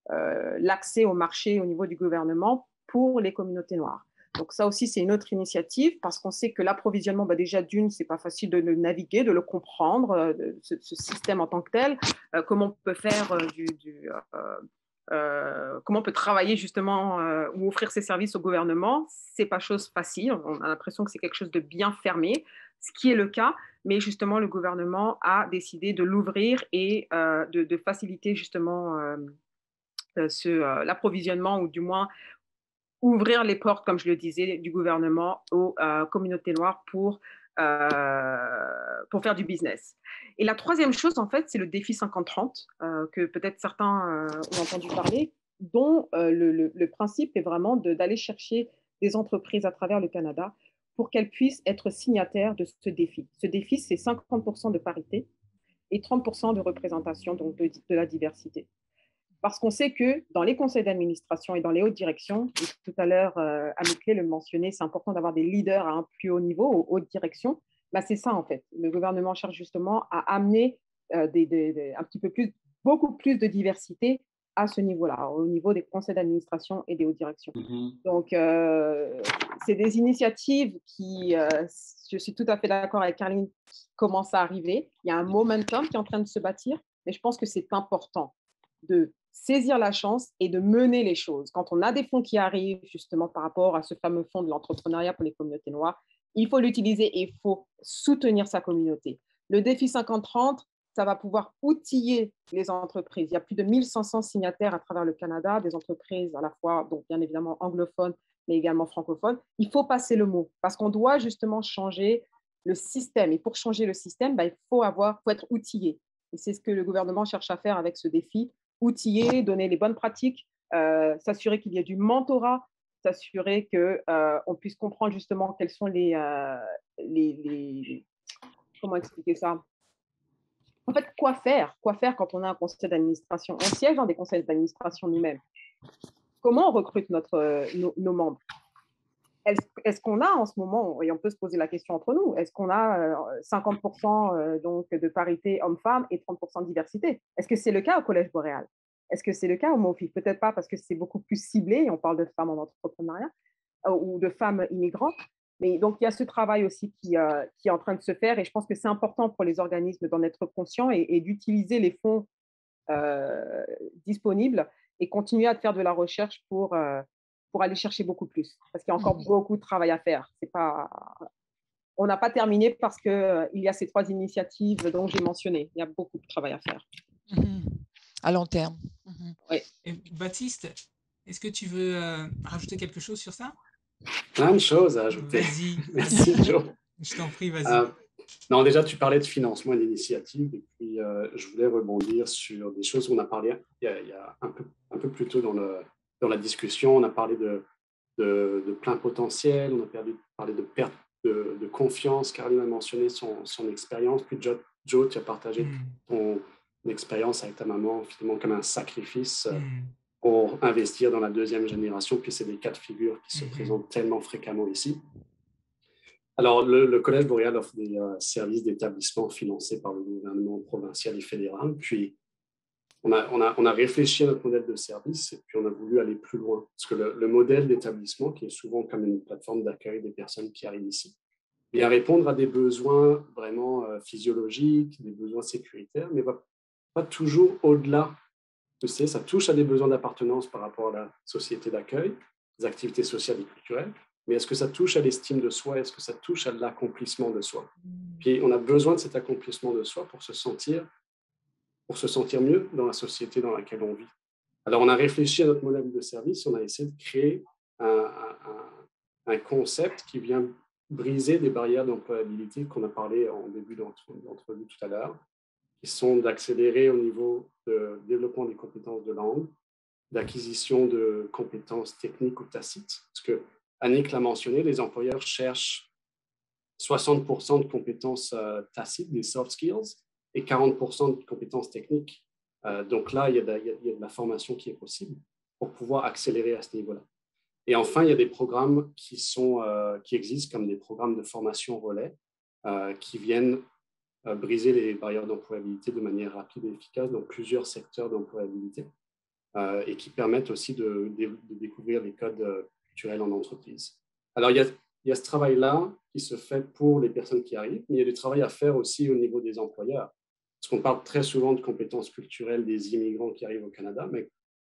l'accès au marché au niveau du gouvernement pour les communautés noires. Donc ça aussi, c'est une autre initiative parce qu'on sait que l'approvisionnement, déjà d'une, c'est pas facile de le naviguer, de le comprendre, ce système en tant que tel, comment on peut faire comment on peut travailler justement ou offrir ses services au gouvernement, c'est pas chose facile. On a l'impression que c'est quelque chose de bien fermé, ce qui est le cas, mais justement le gouvernement a décidé de l'ouvrir et de faciliter justement l'approvisionnement, ou du moins ouvrir les portes, comme je le disais, du gouvernement aux communautés noires pour faire du business. Et la troisième chose, en fait, c'est le défi 50-30, que peut-être certains ont entendu parler, dont le principe est vraiment d'aller chercher des entreprises à travers le Canada pour qu'elles puissent être signataires de ce défi. Ce défi, c'est 50% de parité et 30% de représentation, donc de la diversité. Parce qu'on sait que dans les conseils d'administration et dans les hautes directions, et tout à l'heure, Amiclé le mentionnait, c'est important d'avoir des leaders à un plus haut niveau, aux hautes directions. C'est ça, en fait. Le gouvernement cherche justement à amener beaucoup plus de diversité à ce niveau-là, au niveau des conseils d'administration et des hautes directions. Donc, c'est des initiatives qui, je suis tout à fait d'accord avec Caroline, qui commencent à arriver. Il y a un momentum qui est en train de se bâtir, mais je pense que c'est important de saisir la chance et de mener les choses. Quand on a des fonds qui arrivent justement par rapport à ce fameux fonds de l'entrepreneuriat pour les communautés noires, il faut l'utiliser et il faut soutenir sa communauté. Le défi 50-30, ça va pouvoir outiller les entreprises. Il y a plus de 1500 signataires à travers le Canada, des entreprises à la fois, donc bien évidemment anglophones, mais également francophones. Il faut passer le mot parce qu'on doit justement changer le système. Et pour changer le système, il faut être outillé. Et c'est ce que le gouvernement cherche à faire avec ce défi, outiller, donner les bonnes pratiques, s'assurer qu'il y ait du mentorat, s'assurer qu'on puisse comprendre justement quels sont comment expliquer ça? En fait, quoi faire quand on a un conseil d'administration? On siège dans des conseils d'administration nous-mêmes. Comment on recrute nos membres? Est-ce qu'on a en ce moment, et on peut se poser la question entre nous, est-ce qu'on a 50% donc de parité homme-femme et 30% de diversité? Est-ce que c'est le cas au Collège Boréal? Est-ce que c'est le cas au MOFI? Peut-être pas parce que c'est beaucoup plus ciblé, on parle de femmes en entrepreneuriat ou de femmes immigrantes. Mais donc, il y a ce travail aussi qui est en train de se faire et je pense que c'est important pour les organismes d'en être conscients et d'utiliser les fonds disponibles et continuer à faire de la recherche pour aller chercher beaucoup plus. Parce qu'il y a encore beaucoup de travail à faire. On n'a pas terminé parce qu'il y a ces 3 initiatives dont j'ai mentionné. Il y a beaucoup de travail à faire. À long terme. Oui. Et Baptiste, est-ce que tu veux rajouter quelque chose sur ça? Plein de choses à ajouter. Vas-y. Merci, Joe. Je t'en prie, vas-y. Non, déjà, tu parlais de financement et d'initiative, et puis je voulais rebondir sur des choses qu'on a parlé il y a un peu plus tôt dans la discussion. On a parlé de plein potentiel, on a parlé de perte de confiance. Caroline a mentionné son expérience, puis Joe, tu as partagé ton expérience avec ta maman, finalement, comme un sacrifice pour investir dans la 2e génération, puis c'est des cas de figure qui se présentent tellement fréquemment ici. Alors, le Collège Boréal offre des services d'établissement financés par le gouvernement provincial et fédéral. Puis, on a réfléchi à notre modèle de service et puis on a voulu aller plus loin. Parce que le modèle d'établissement, qui est souvent comme une plateforme d'accueil des personnes qui arrivent ici, vient répondre à des besoins vraiment physiologiques, des besoins sécuritaires, mais va pas toujours au-delà. Tu sais, ça touche à des besoins d'appartenance par rapport à la société d'accueil, des activités sociales et culturelles. Mais est-ce que ça touche à l'estime de soi? Est-ce que ça touche à l'accomplissement de soi? Puis on a besoin de cet accomplissement de soi pour se sentir mieux dans la société dans laquelle on vit. Alors on a réfléchi à notre modèle de service, on a essayé de créer un concept qui vient briser des barrières d'employabilité qu'on a parlé en début d'entrevue tout à l'heure, qui sont d'accélérer au niveau de développement des compétences de langue, d'acquisition de compétences techniques ou tacites, parce que Annick l'a mentionné, les employeurs cherchent 60% de compétences tacites, des soft skills, et 40% de compétences techniques. Donc là, il y a de la formation qui est possible pour pouvoir accélérer à ce niveau-là. Et enfin, il y a des programmes qui existent comme des programmes de formation relais qui viennent briser les barrières d'employabilité de manière rapide et efficace dans plusieurs secteurs d'employabilité et qui permettent aussi de découvrir les codes culturels en entreprise. Alors, il y a ce travail-là qui se fait pour les personnes qui arrivent, mais il y a du travail à faire aussi au niveau des employeurs. Parce qu'on parle très souvent de compétences culturelles des immigrants qui arrivent au Canada,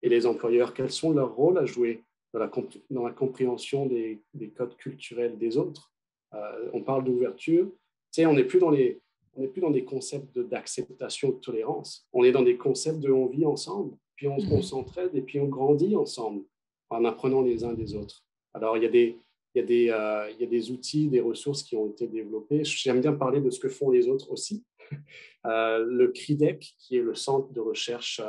et les employeurs, quels sont leurs rôles à jouer dans la compréhension des codes culturels des autres? On parle d'ouverture. Tu sais, on n'est plus dans des concepts d'acceptation, de tolérance. On est dans des concepts de on vit ensemble, puis on s'entraide et puis on grandit ensemble en apprenant les uns des autres. Alors, il y a des outils, des ressources qui ont été développées. J'aime bien parler de ce que font les autres aussi. Le CRIDEC, qui est le centre de recherche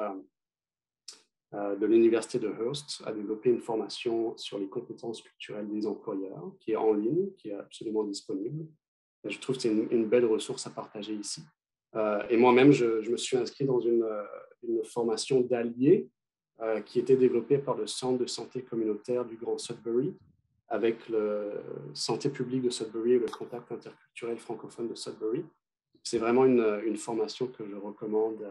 de l'Université de Hearst, a développé une formation sur les compétences culturelles des employeurs, qui est en ligne, qui est absolument disponible. Et je trouve que c'est une belle ressource à partager ici. Et moi-même, je me suis inscrit dans une formation d'alliés qui était développée par le Centre de santé communautaire du Grand Sudbury, avec le Santé publique de Sudbury et le Contact interculturel francophone de Sudbury. C'est vraiment une formation que je recommande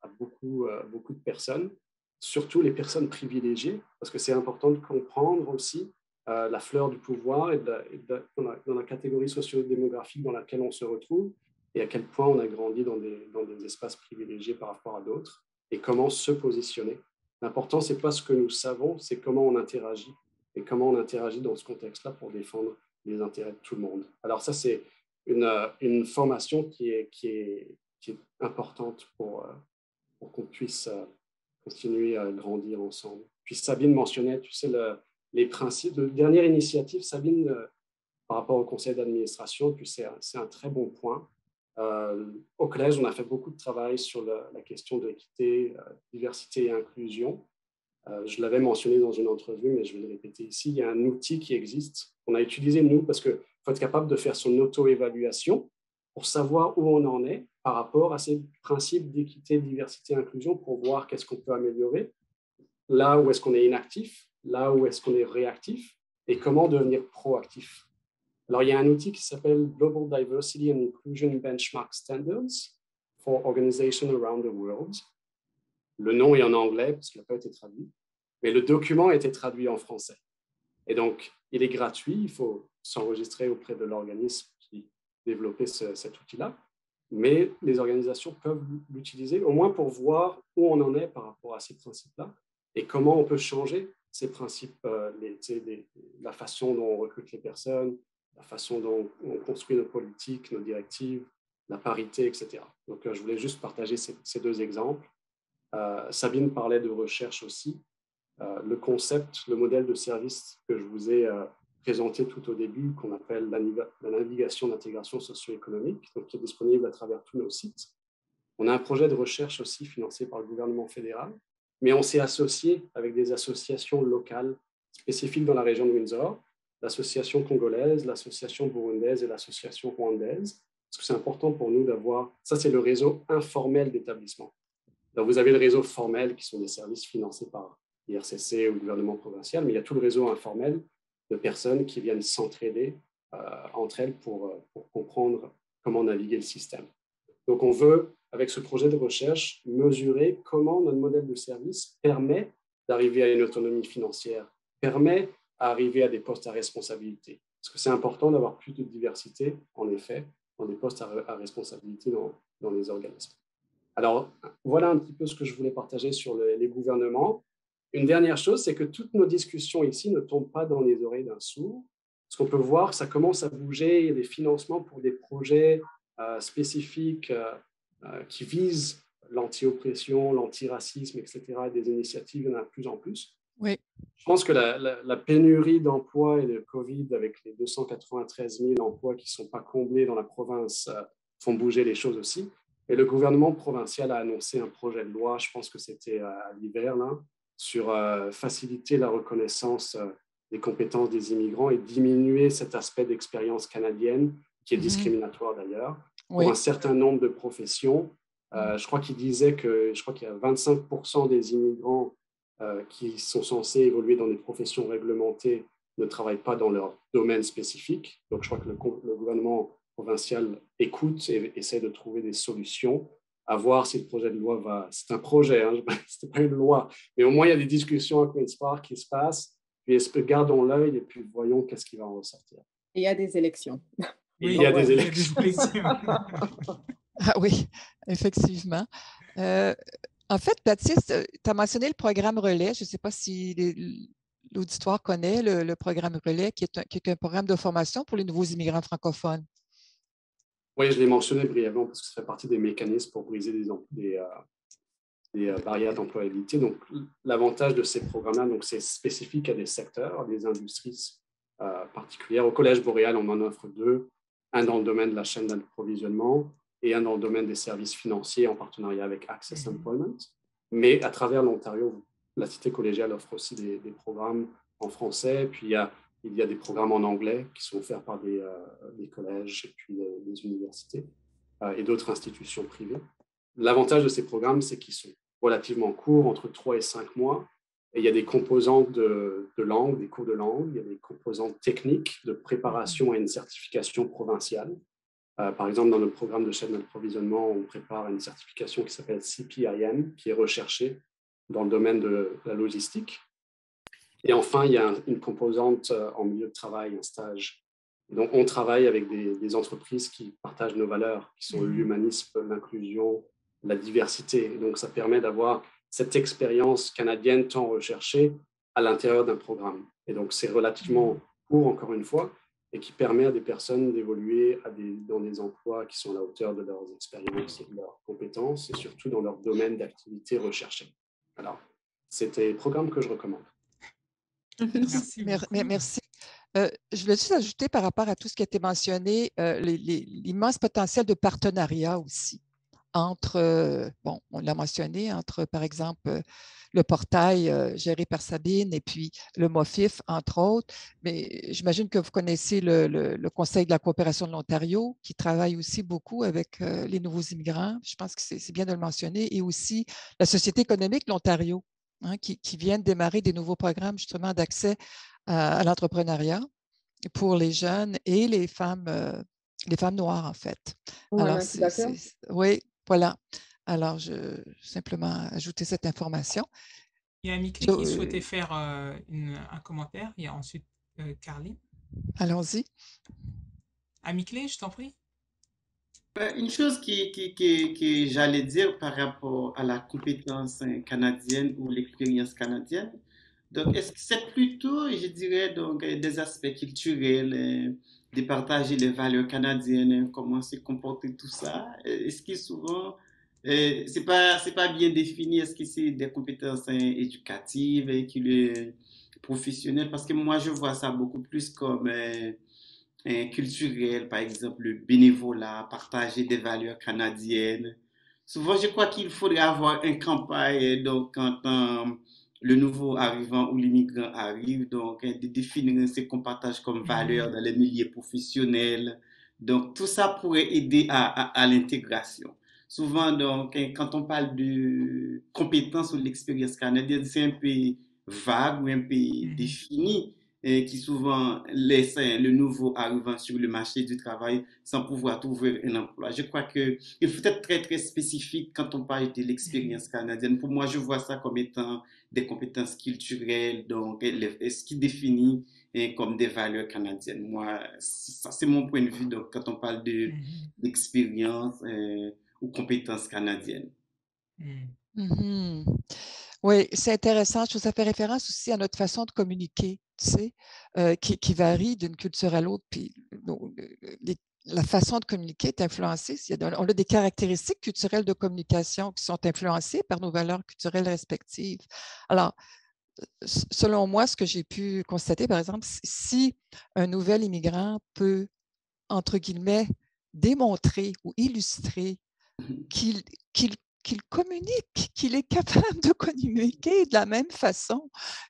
à beaucoup de personnes. surtout les personnes privilégiées, parce que c'est important de comprendre aussi la fleur du pouvoir et dans la catégorie socio-démographique dans laquelle on se retrouve et à quel point on a grandi dans des espaces privilégiés par rapport à d'autres et comment se positionner. L'important, ce n'est pas ce que nous savons, c'est comment on interagit et comment on interagit dans ce contexte-là pour défendre les intérêts de tout le monde. Alors ça, c'est une formation qui est importante pour qu'on puisse continuer à grandir ensemble. Puis Sabine mentionnait, tu sais, les principes de dernière initiative, Sabine, par rapport au conseil d'administration, puis c'est un très bon point. Au collège, on a fait beaucoup de travail sur la question de l'équité, diversité et inclusion. Je l'avais mentionné dans une entrevue, mais je vais le répéter ici. Il y a un outil qui existe. On a utilisé, nous, parce qu'il faut être capable de faire son auto-évaluation pour savoir où on en est par rapport à ces principes d'équité, diversité et inclusion pour voir qu'est-ce qu'on peut améliorer, là où est-ce qu'on est inactif, là où est-ce qu'on est réactif et comment devenir proactif. Alors, il y a un outil qui s'appelle Global Diversity and Inclusion Benchmark Standards for Organizations Around the World. Le nom est en anglais parce qu'il n'a pas été traduit, mais le document a été traduit en français. Et donc, il est gratuit, il faut s'enregistrer auprès de l'organisme qui a développé cet outil-là, mais les organisations peuvent l'utiliser au moins pour voir où on en est par rapport à ces principes-là et comment on peut changer ces principes, la façon dont on recrute les personnes, la façon dont on construit nos politiques, nos directives, la parité, etc. Donc, je voulais juste partager ces deux exemples. Sabine parlait de recherche aussi. Le concept, le modèle de service que je vous ai présenté tout au début, qu'on appelle la navigation d'intégration socio-économique, donc qui est disponible à travers tous nos sites. On a un projet de recherche aussi financé par le gouvernement fédéral, mais on s'est associé avec des associations locales spécifiques dans la région de Windsor, l'association congolaise, l'association burundaise et l'association rwandaise, parce que c'est important pour nous d'avoir, ça c'est le réseau informel d'établissements. Donc vous avez le réseau formel qui sont des services financés par l'IRCC ou le gouvernement provincial, mais il y a tout le réseau informel de personnes qui viennent s'entraider entre elles pour comprendre comment naviguer le système. Donc on veut, avec ce projet de recherche, mesurer comment notre modèle de service permet d'arriver à une autonomie financière, permet d'arriver à des postes à responsabilité. Parce que c'est important d'avoir plus de diversité, en effet, dans des postes à responsabilité dans les organismes. Alors, voilà un petit peu ce que je voulais partager sur les gouvernements. Une dernière chose, c'est que toutes nos discussions ici ne tombent pas dans les oreilles d'un sourd. Ce qu'on peut voir, ça commence à bouger. Il y a des financements pour des projets spécifiques qui visent l'anti-oppression, l'antiracisme, etc. Des initiatives, il y en a de plus en plus. Oui. Je pense que la pénurie d'emplois et de COVID, avec les 293 000 emplois qui ne sont pas comblés dans la province, font bouger les choses aussi. Et le gouvernement provincial a annoncé un projet de loi, je pense que c'était à l'hiver, là, sur faciliter la reconnaissance des compétences des immigrants et diminuer cet aspect d'expérience canadienne, qui est discriminatoire d'ailleurs, pour un certain nombre de professions. Je crois qu'il disait qu'il y a 25% des immigrants qui sont censés évoluer dans des professions réglementées ne travaillent pas dans leur domaine spécifique. Donc, je crois que le gouvernement provincial écoute et essaie de trouver des solutions, à voir si le projet de loi va... C'est un projet, hein, ce n'est pas une loi, mais au moins il y a des discussions à Queen's Park qui se passent, puis gardons l'œil et puis voyons qu'est-ce qui va en ressortir. Et il y a des élections. Il y a des élections. Ah oui, effectivement. En fait, Baptiste, tu as mentionné le programme Relais. Je ne sais pas si l'auditoire connaît le programme Relais, qui est un programme de formation pour les nouveaux immigrants francophones. Oui, je l'ai mentionné brièvement parce que ça fait partie des mécanismes pour briser des barrières d'employabilité. Donc, l'avantage de ces programmes-là, c'est spécifique à des secteurs, à des industries particulières. Au Collège Boréal, on en offre deux, un dans le domaine de la chaîne d'approvisionnement et un dans le domaine des services financiers en partenariat avec Access Employment. Mais à travers l'Ontario, la Cité collégiale offre aussi des programmes en français, puis il y a des programmes en anglais qui sont offerts par des collèges et puis des universités et d'autres institutions privées. L'avantage de ces programmes, c'est qu'ils sont relativement courts, entre 3 et 5 mois, et il y a des composantes de langue, des cours de langue, il y a des composantes techniques de préparation à une certification provinciale. Par exemple, dans notre programme de chaîne d'approvisionnement, on prépare une certification qui s'appelle CPIM, qui est recherchée dans le domaine de la logistique. Et enfin, il y a une composante en milieu de travail, un stage. Donc, on travaille avec des entreprises qui partagent nos valeurs, qui sont l'humanisme, l'inclusion, la diversité. Donc, ça permet d'avoir cette expérience canadienne tant recherchée à l'intérieur d'un programme. Et donc, c'est relativement court, encore une fois, et qui permet à des personnes d'évoluer dans des emplois qui sont à la hauteur de leurs expériences et de leurs compétences, et surtout dans leur domaine d'activité recherché. Alors, c'était le programme que je recommande. Merci beaucoup. Merci. Je voulais juste ajouter par rapport à tout ce qui a été mentionné, l'immense potentiel de partenariat aussi entre, bon, on l'a mentionné, entre, par exemple, le portail géré par Sabine et puis le MOFIF, entre autres. Mais j'imagine que vous connaissez le Conseil de la coopération de l'Ontario, qui travaille aussi beaucoup avec les nouveaux immigrants. Je pense que c'est bien de le mentionner. Et aussi la Société économique de l'Ontario, hein, qui vient de démarrer des nouveaux programmes justement d'accès à l'entrepreneuriat pour les jeunes et les femmes noires, en fait. Ouais, Alors, tout à fait. oui, voilà. Alors, je simplement ajouter cette information. Il y a Mickey qui souhaitait faire un commentaire. Il y a ensuite Carline. Allons-y. Mickey, je t'en prie. Une chose que j'allais dire par rapport à la compétence canadienne ou l'expérience canadienne, donc est-ce que c'est plutôt, je dirais, donc, des aspects culturels, de partager les valeurs canadiennes, comment se comporter, tout ça? Est-ce que souvent, c'est pas bien défini, est-ce que c'est des compétences éducatives, professionnelles? Parce que moi, je vois ça beaucoup plus comme culturel, par exemple le bénévolat, partager des valeurs canadiennes. Souvent, je crois qu'il faudrait avoir une campagne, donc quand le nouveau arrivant ou l'immigrant arrive, donc de définir ce qu'on partage comme valeurs dans les milieux professionnels. Donc, tout ça pourrait aider à l'intégration. Souvent, donc, quand on parle de compétences ou de l'expérience canadienne, c'est un peu vague ou un peu défini, qui souvent laisse le nouveau arrivant sur le marché du travail sans pouvoir trouver un emploi. Je crois qu'il faut être très, très spécifique quand on parle de l'expérience canadienne. Pour moi, je vois ça comme étant des compétences culturelles, donc ce qui définit comme des valeurs canadiennes. Moi, ça, c'est mon point de vue donc, quand on parle d'expérience ou compétences canadiennes. Oui, c'est intéressant. Je trouve que ça fait référence aussi à notre façon de communiquer, tu sais, qui varie d'une culture à l'autre. Puis la façon de communiquer est influencée. On a des caractéristiques culturelles de communication qui sont influencées par nos valeurs culturelles respectives. Alors, selon moi, ce que j'ai pu constater, par exemple, si un nouvel immigrant peut, entre guillemets, démontrer ou illustrer qu'il communique, qu'il est capable de communiquer de la même façon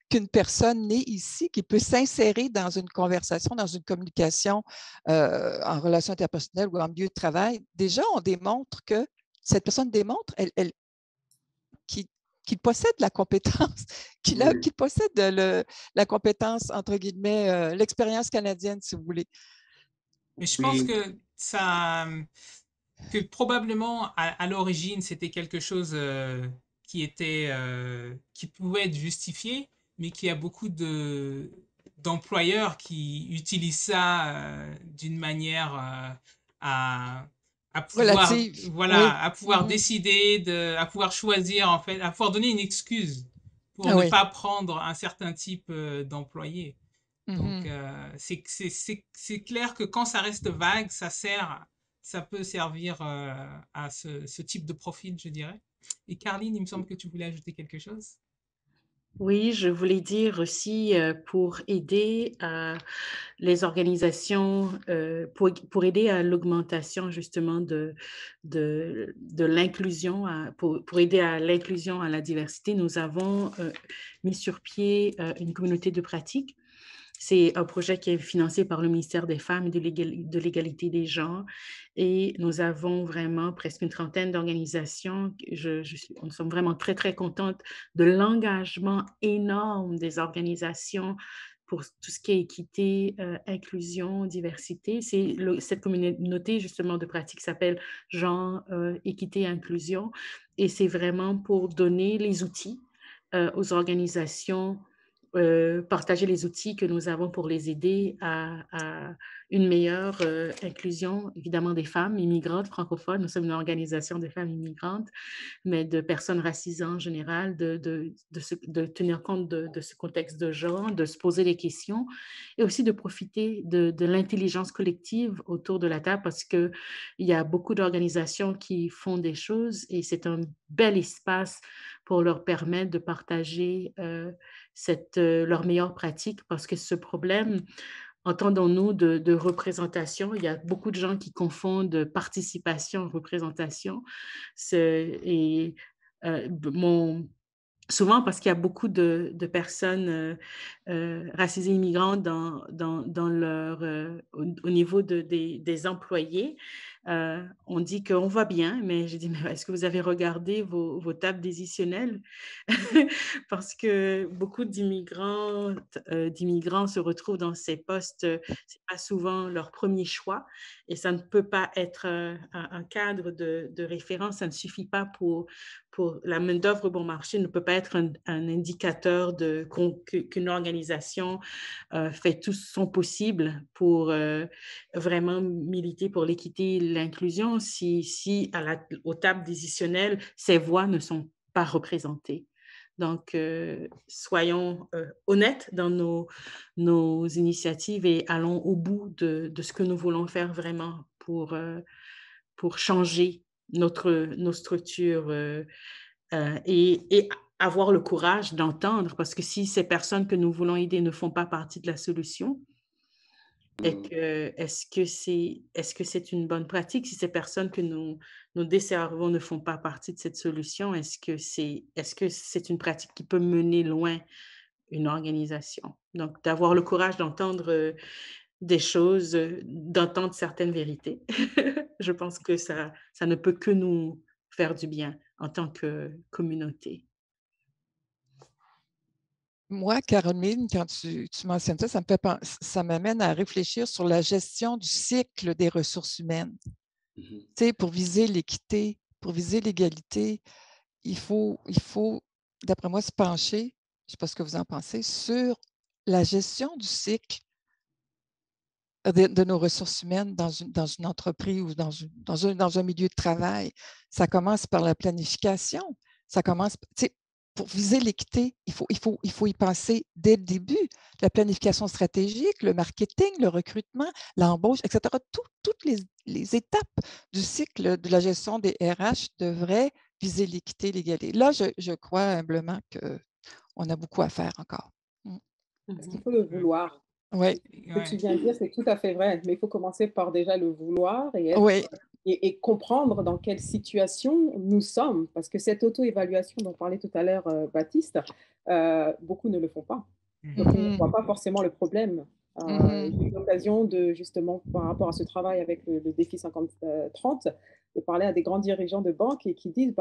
qu'une personne née ici, qui peut s'insérer dans une conversation, dans une communication en relation interpersonnelle ou en milieu de travail. Déjà, on démontre que cette personne démontre qu'il possède la compétence, qu'il possède la compétence, entre guillemets, l'expérience canadienne, si vous voulez. Mais je pense que probablement à l'origine c'était quelque chose qui pouvait être justifié, mais qu'il y a beaucoup d'employeurs qui utilisent ça d'une manière à pouvoir relative. à pouvoir décider à pouvoir choisir en fait, à pouvoir donner une excuse pour ne pas prendre un certain type d'employé. Donc c'est clair que quand ça reste vague, ça peut servir à ce type de profil, je dirais. Et Carline, il me semble que tu voulais ajouter quelque chose. Oui, je voulais dire aussi pour aider les organisations, pour aider à l'augmentation justement de l'inclusion, pour aider à l'inclusion, à la diversité, nous avons mis sur pied une communauté de pratique. C'est un projet qui est financé par le ministère des Femmes et de l'égalité des genres. Et nous avons vraiment presque une trentaine d'organisations. Nous sommes vraiment très, très contentes de l'engagement énorme des organisations pour tout ce qui est équité, inclusion, diversité. Cette communauté, justement, de pratique s'appelle Genre, équité, inclusion. Et c'est vraiment pour donner les outils aux organisations, partager les outils que nous avons pour les aider à une meilleure inclusion, évidemment, des femmes immigrantes francophones. Nous sommes une organisation de femmes immigrantes, mais de personnes racisées en général, de tenir compte de ce contexte de genre, de se poser des questions et aussi de profiter de l'intelligence collective autour de la table parce qu'il y a beaucoup d'organisations qui font des choses et c'est un bel espace pour leur permettre de partager leurs meilleures pratiques parce que ce problème, entendons-nous, de représentation, il y a beaucoup de gens qui confondent participation et représentation. Et souvent parce qu'il y a beaucoup de personnes racisées immigrantes au niveau des employés. On dit qu'on va bien, mais j'ai dit, mais est-ce que vous avez regardé vos tables décisionnelles? Parce que beaucoup d'immigrants se retrouvent dans ces postes, c'est pas souvent leur premier choix et ça ne peut pas être un cadre de référence, ça ne suffit pas pour la main-d'œuvre bon marché ne peut pas être un indicateur qu'une organisation fait tout son possible pour vraiment militer pour l'équité et l'inclusion si aux tables décisionnelles, ces voix ne sont pas représentées. Donc, soyons honnêtes dans nos initiatives et allons au bout de ce que nous voulons faire vraiment pour changer nos structures et avoir le courage d'entendre, parce que si ces personnes que nous voulons aider ne font pas partie de la solution, est-ce que c'est une bonne pratique? Si ces personnes que nous desservons ne font pas partie de cette solution, est-ce que c'est une pratique qui peut mener loin une organisation? Donc, d'avoir le courage d'entendre des choses, d'entendre certaines vérités. Je pense que ça ne peut que nous faire du bien en tant que communauté. Moi, Caroline, quand tu mentionnes ça, ça m'amène à réfléchir sur la gestion du cycle des ressources humaines. Tu sais, pour viser l'équité, pour viser l'égalité, il faut, d'après moi, se pencher, je ne sais pas ce que vous en pensez, sur la gestion du cycle de nos ressources humaines dans une entreprise ou dans un milieu de travail. Ça commence par la planification. Ça commence, tu sais, pour viser l'équité, il faut y penser dès le début. La planification stratégique, le marketing, le recrutement, l'embauche, etc. Toutes les étapes du cycle de la gestion des RH devraient viser l'équité, l'égalité. Là, je crois humblement qu'on a beaucoup à faire encore. Parce qu'il faut le vouloir. Oui. Ce que tu viens de dire, c'est tout à fait vrai, mais il faut commencer par déjà le vouloir Oui. et comprendre dans quelle situation nous sommes. Parce que cette auto-évaluation dont parlait tout à l'heure Baptiste, beaucoup ne le font pas. Donc, on ne voit pas forcément le problème. J'ai eu l'occasion de, justement, par rapport à ce travail avec le défi 50-30, de parler à des grands dirigeants de banques et qui disent,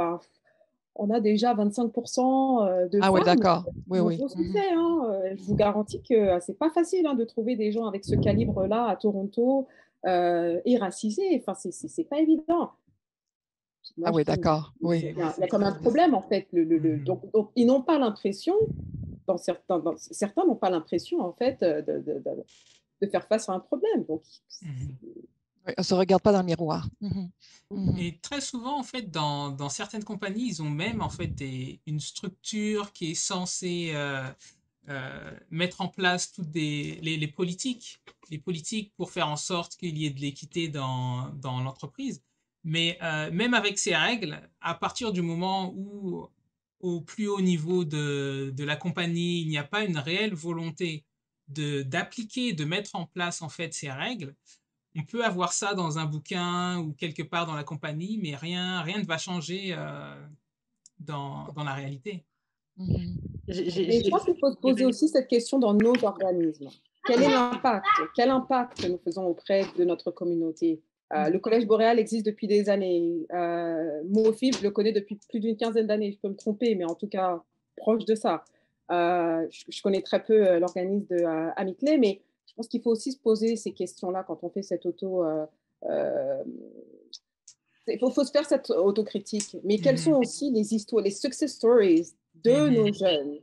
on a déjà 25% de femmes. Oui, d'accord. Oui. Gros succès, hein. Je vous garantis que c'est pas facile de trouver des gens avec ce calibre-là à Toronto et racisés. Enfin, c'est pas évident. Moi, oui, d'accord. Oui. Il y a comme un problème, en fait. Donc, ils n'ont pas l'impression, certains n'ont pas l'impression, en fait, de faire face à un problème. Donc, on ne se regarde pas dans le miroir. Et très souvent, en fait, dans certaines compagnies, ils ont même en fait une structure qui est censée mettre en place toutes les politiques pour faire en sorte qu'il y ait de l'équité dans l'entreprise. Mais même avec ces règles, à partir du moment où au plus haut niveau de la compagnie, il n'y a pas une réelle volonté d'appliquer, de mettre en place en fait ces règles, on peut avoir ça dans un bouquin ou quelque part dans la compagnie, mais rien ne va changer dans la réalité. Et je pense qu'il faut se poser aussi cette question dans nos organismes. Quel est l'impact? Quel impact nous faisons auprès de notre communauté? Le Collège Boréal existe depuis des années. MOFIF, je le connais depuis plus d'une quinzaine d'années. Je peux me tromper, mais en tout cas, proche de ça. Je connais très peu l'organisme de Amiclé, mais je pense qu'il faut aussi se poser ces questions-là quand on fait cette il faut se faire cette autocritique. Mais quelles sont aussi les histoires, les success stories de nos jeunes,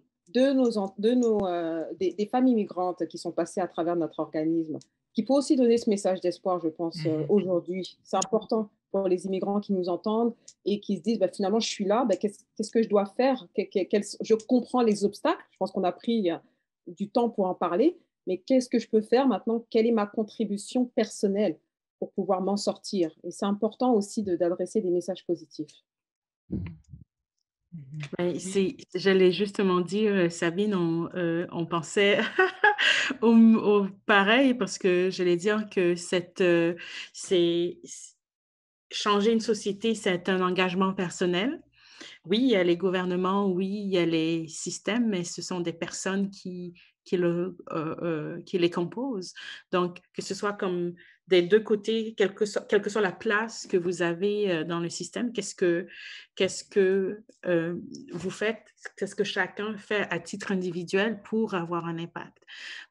des femmes immigrantes qui sont passées à travers notre organisme, qui peut aussi donner ce message d'espoir, je pense, aujourd'hui. C'est important pour les immigrants qui nous entendent et qui se disent, bah, finalement, je suis là, bah, qu'est-ce que je dois faire? Je comprends les obstacles, je pense qu'on a pris du temps pour en parler, mais qu'est-ce que je peux faire maintenant? Quelle est ma contribution personnelle pour pouvoir m'en sortir? Et c'est important aussi d'adresser des messages positifs. Ben, j'allais justement dire, Sabine, on pensait au pareil parce que j'allais dire que changer une société, c'est un engagement personnel. Oui, il y a les gouvernements, oui, il y a les systèmes, mais ce sont des personnes qui les composent. Donc, que ce soit comme des deux côtés, quelle que soit la place que vous avez dans le système, qu'est-ce que vous faites, qu'est-ce que chacun fait à titre individuel pour avoir un impact.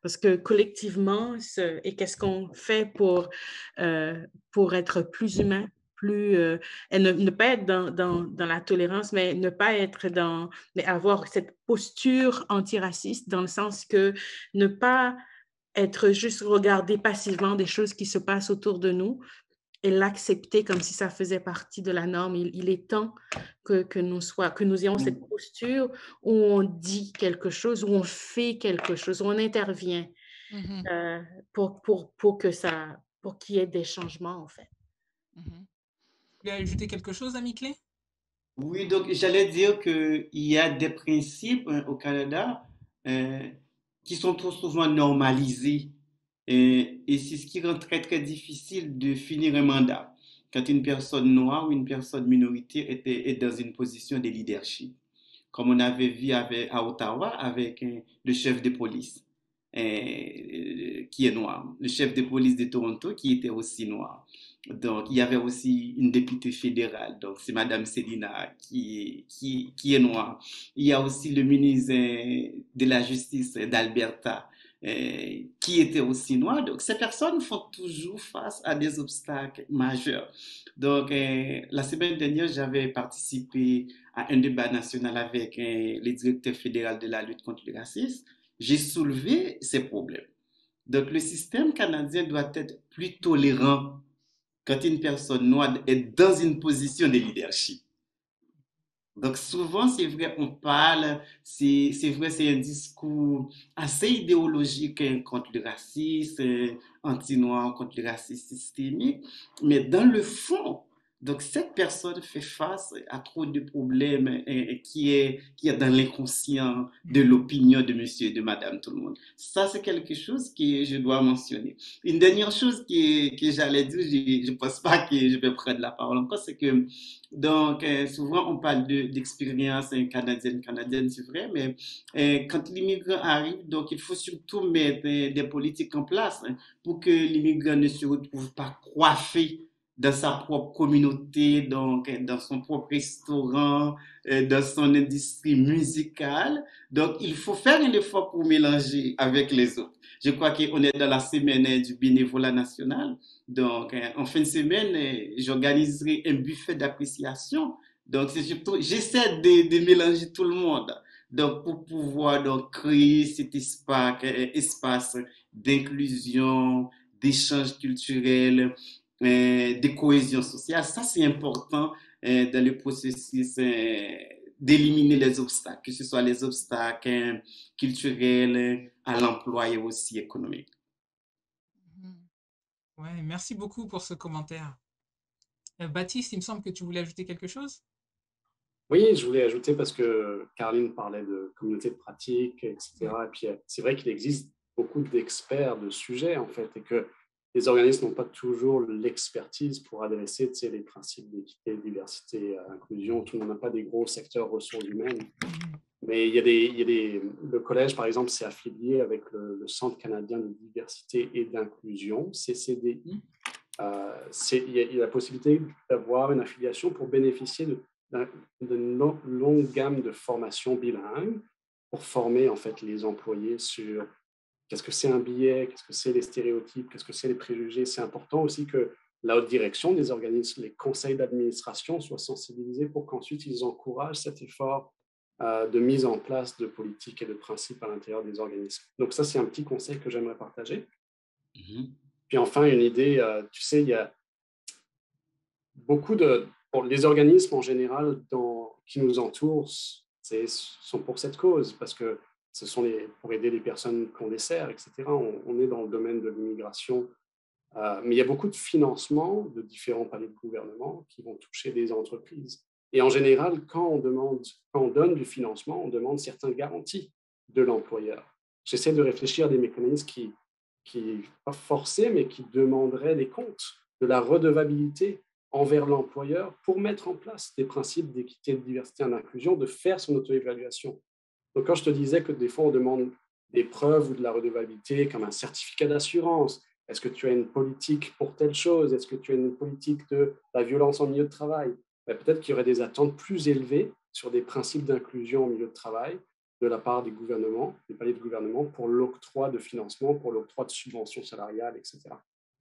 Parce que collectivement, et qu'est-ce qu'on fait pour être plus humain, et ne pas être dans la tolérance, mais ne pas être mais avoir cette posture antiraciste dans le sens que ne pas être juste regarder passivement des choses qui se passent autour de nous et l'accepter comme si ça faisait partie de la norme. Il est temps que nous ayons cette posture où on dit quelque chose, où on fait quelque chose, où on intervient pour qu'il y ait des changements, en fait. Tu veux ajouter quelque chose, ami Clé? Oui, donc j'allais dire qu'il y a des principes au Canada euh, qui sont trop souvent normalisés. Et c'est ce qui rend très très difficile de finir un mandat quand une personne noire ou une personne minoritaire est dans une position de leadership, comme on avait vu à Ottawa avec le chef de police qui est noir, le chef de police de Toronto qui était aussi noir. Donc, il y avait aussi une députée fédérale, donc c'est Madame Selina qui est noire. Il y a aussi le ministre de la Justice d'Alberta qui était aussi noir. Donc, ces personnes font toujours face à des obstacles majeurs. Donc, la semaine dernière, j'avais participé à un débat national avec le directeur fédéral de la lutte contre le racisme. J'ai soulevé ces problèmes. Donc, le système canadien doit être plus tolérant quand une personne noire est dans une position de leadership. Donc souvent, c'est vrai, on parle, c'est vrai, c'est un discours assez idéologique contre le racisme, anti-noir, contre le racisme systémique, mais dans le fond, donc cette personne fait face à trop de problèmes qui est dans l'inconscient de l'opinion de monsieur et de madame tout le monde. Ça, c'est quelque chose que je dois mentionner. Une dernière chose que j'allais dire, je ne pense pas que je vais prendre la parole encore, c'est que donc, souvent, on parle d'expérience canadienne, c'est vrai, mais quand l'immigrant arrive, donc il faut surtout mettre des politiques en place pour que l'immigrant ne se retrouve pas coiffé dans sa propre communauté, donc dans son propre restaurant, dans son industrie musicale. Donc, il faut faire un effort pour mélanger avec les autres. Je crois qu'on est dans la semaine du bénévolat national. Donc, en fin de semaine, j'organiserai un buffet d'appréciation. Donc, c'est surtout, j'essaie de mélanger tout le monde. Donc, pour pouvoir donc, créer cet espace d'inclusion, d'échange culturel, de cohésion sociale. Ça, c'est important dans le processus d'éliminer les obstacles, que ce soit les obstacles culturels, à l'emploi et aussi économiques. Ouais, merci beaucoup pour ce commentaire. Baptiste, il me semble que tu voulais ajouter quelque chose? Oui, je voulais ajouter parce que Caroline parlait de communauté de pratique, etc. Et puis, c'est vrai qu'il existe beaucoup d'experts de sujets, en fait, et que les organismes n'ont pas toujours l'expertise pour adresser les principes d'équité, de diversité, inclusion. Tout le monde n'a pas des gros secteurs ressources humaines. Mais le collège, par exemple, s'est affilié avec le Centre canadien de diversité et d'inclusion, CCDI. Il y a la possibilité d'avoir une affiliation pour bénéficier d'une longue gamme de formations bilingues pour former en fait les employés sur qu'est-ce que c'est un biais, qu'est-ce que c'est les stéréotypes, qu'est-ce que c'est les préjugés. C'est important aussi que la haute direction des organismes, les conseils d'administration soient sensibilisés pour qu'ensuite ils encouragent cet effort de mise en place de politiques et de principes à l'intérieur des organismes. Donc ça, c'est un petit conseil que j'aimerais partager. Puis enfin, une idée, tu sais, il y a beaucoup pour les organismes en général qui nous entourent sont pour cette cause, parce que ce sont pour aider les personnes qu'on dessert, etc. On est dans le domaine de l'immigration, mais il y a beaucoup de financements de différents paliers de gouvernement qui vont toucher des entreprises. Et en général, quand on donne du financement, on demande certaines garanties de l'employeur. J'essaie de réfléchir à des mécanismes qui pas forcés, mais qui demanderaient des comptes, de la redevabilité envers l'employeur pour mettre en place des principes d'équité, de diversité et d'inclusion, de faire son auto-évaluation. Donc, quand je te disais que des fois, on demande des preuves ou de la redevabilité comme un certificat d'assurance, est-ce que tu as une politique pour telle chose? Est-ce que tu as une politique de la violence en milieu de travail? Peut-être qu'il y aurait des attentes plus élevées sur des principes d'inclusion au milieu de travail de la part des gouvernements, des paliers de gouvernement, pour l'octroi de financement, pour l'octroi de subventions salariales, etc.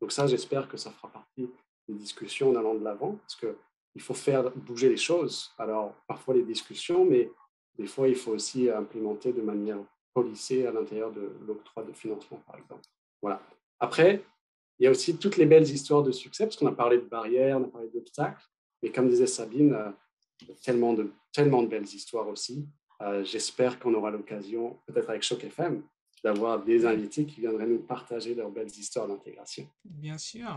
Donc ça, j'espère que ça fera partie des discussions en allant de l'avant, parce qu'il faut faire bouger les choses. Alors, parfois les discussions, mais des fois, il faut aussi implémenter de manière policée à l'intérieur de l'octroi de financement, par exemple. Voilà. Après, il y a aussi toutes les belles histoires de succès, parce qu'on a parlé de barrières, on a parlé d'obstacles, mais comme disait Sabine, tellement de belles histoires aussi. J'espère qu'on aura l'occasion, peut-être avec Choc FM, d'avoir des invités qui viendraient nous partager leurs belles histoires d'intégration. Bien sûr,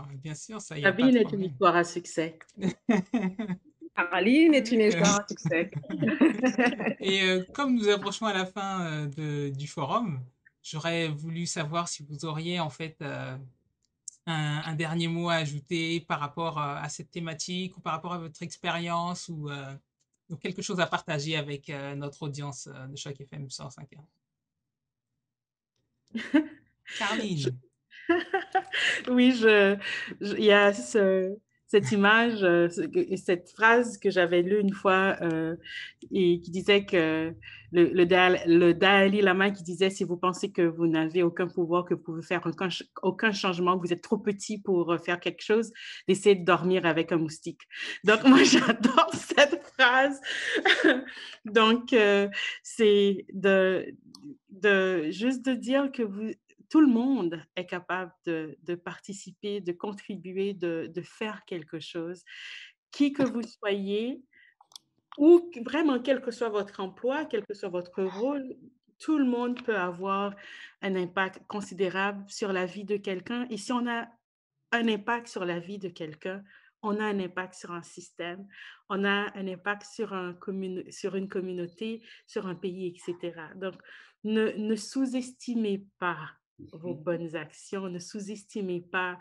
ça, il n'y a pas Sabine de est une problème. histoire à succès. Caroline est une histoire à succès. Et comme nous approchons à la fin du forum, j'aurais voulu savoir si vous auriez en fait un dernier mot à ajouter par rapport à cette thématique ou par rapport à votre expérience ou quelque chose à partager avec notre audience de Choc FM 105.1. Caroline. Oui, il y a cette image, cette phrase que j'avais lue une fois et qui disait que le Dalai Lama qui disait, si vous pensez que vous n'avez aucun pouvoir, que vous pouvez faire aucun changement, que vous êtes trop petit pour faire quelque chose, d'essayer de dormir avec un moustique. Donc, moi, j'adore cette phrase. Donc, c'est juste de dire que tout le monde est capable de participer, de contribuer, de faire quelque chose. Qui que vous soyez, ou vraiment quel que soit votre emploi, quel que soit votre rôle, tout le monde peut avoir un impact considérable sur la vie de quelqu'un. Et si on a un impact sur la vie de quelqu'un, on a un impact sur un système, on a un impact sur une communauté, sur un pays, etc. Donc, ne sous-estimez pas vos bonnes actions, ne sous-estimez pas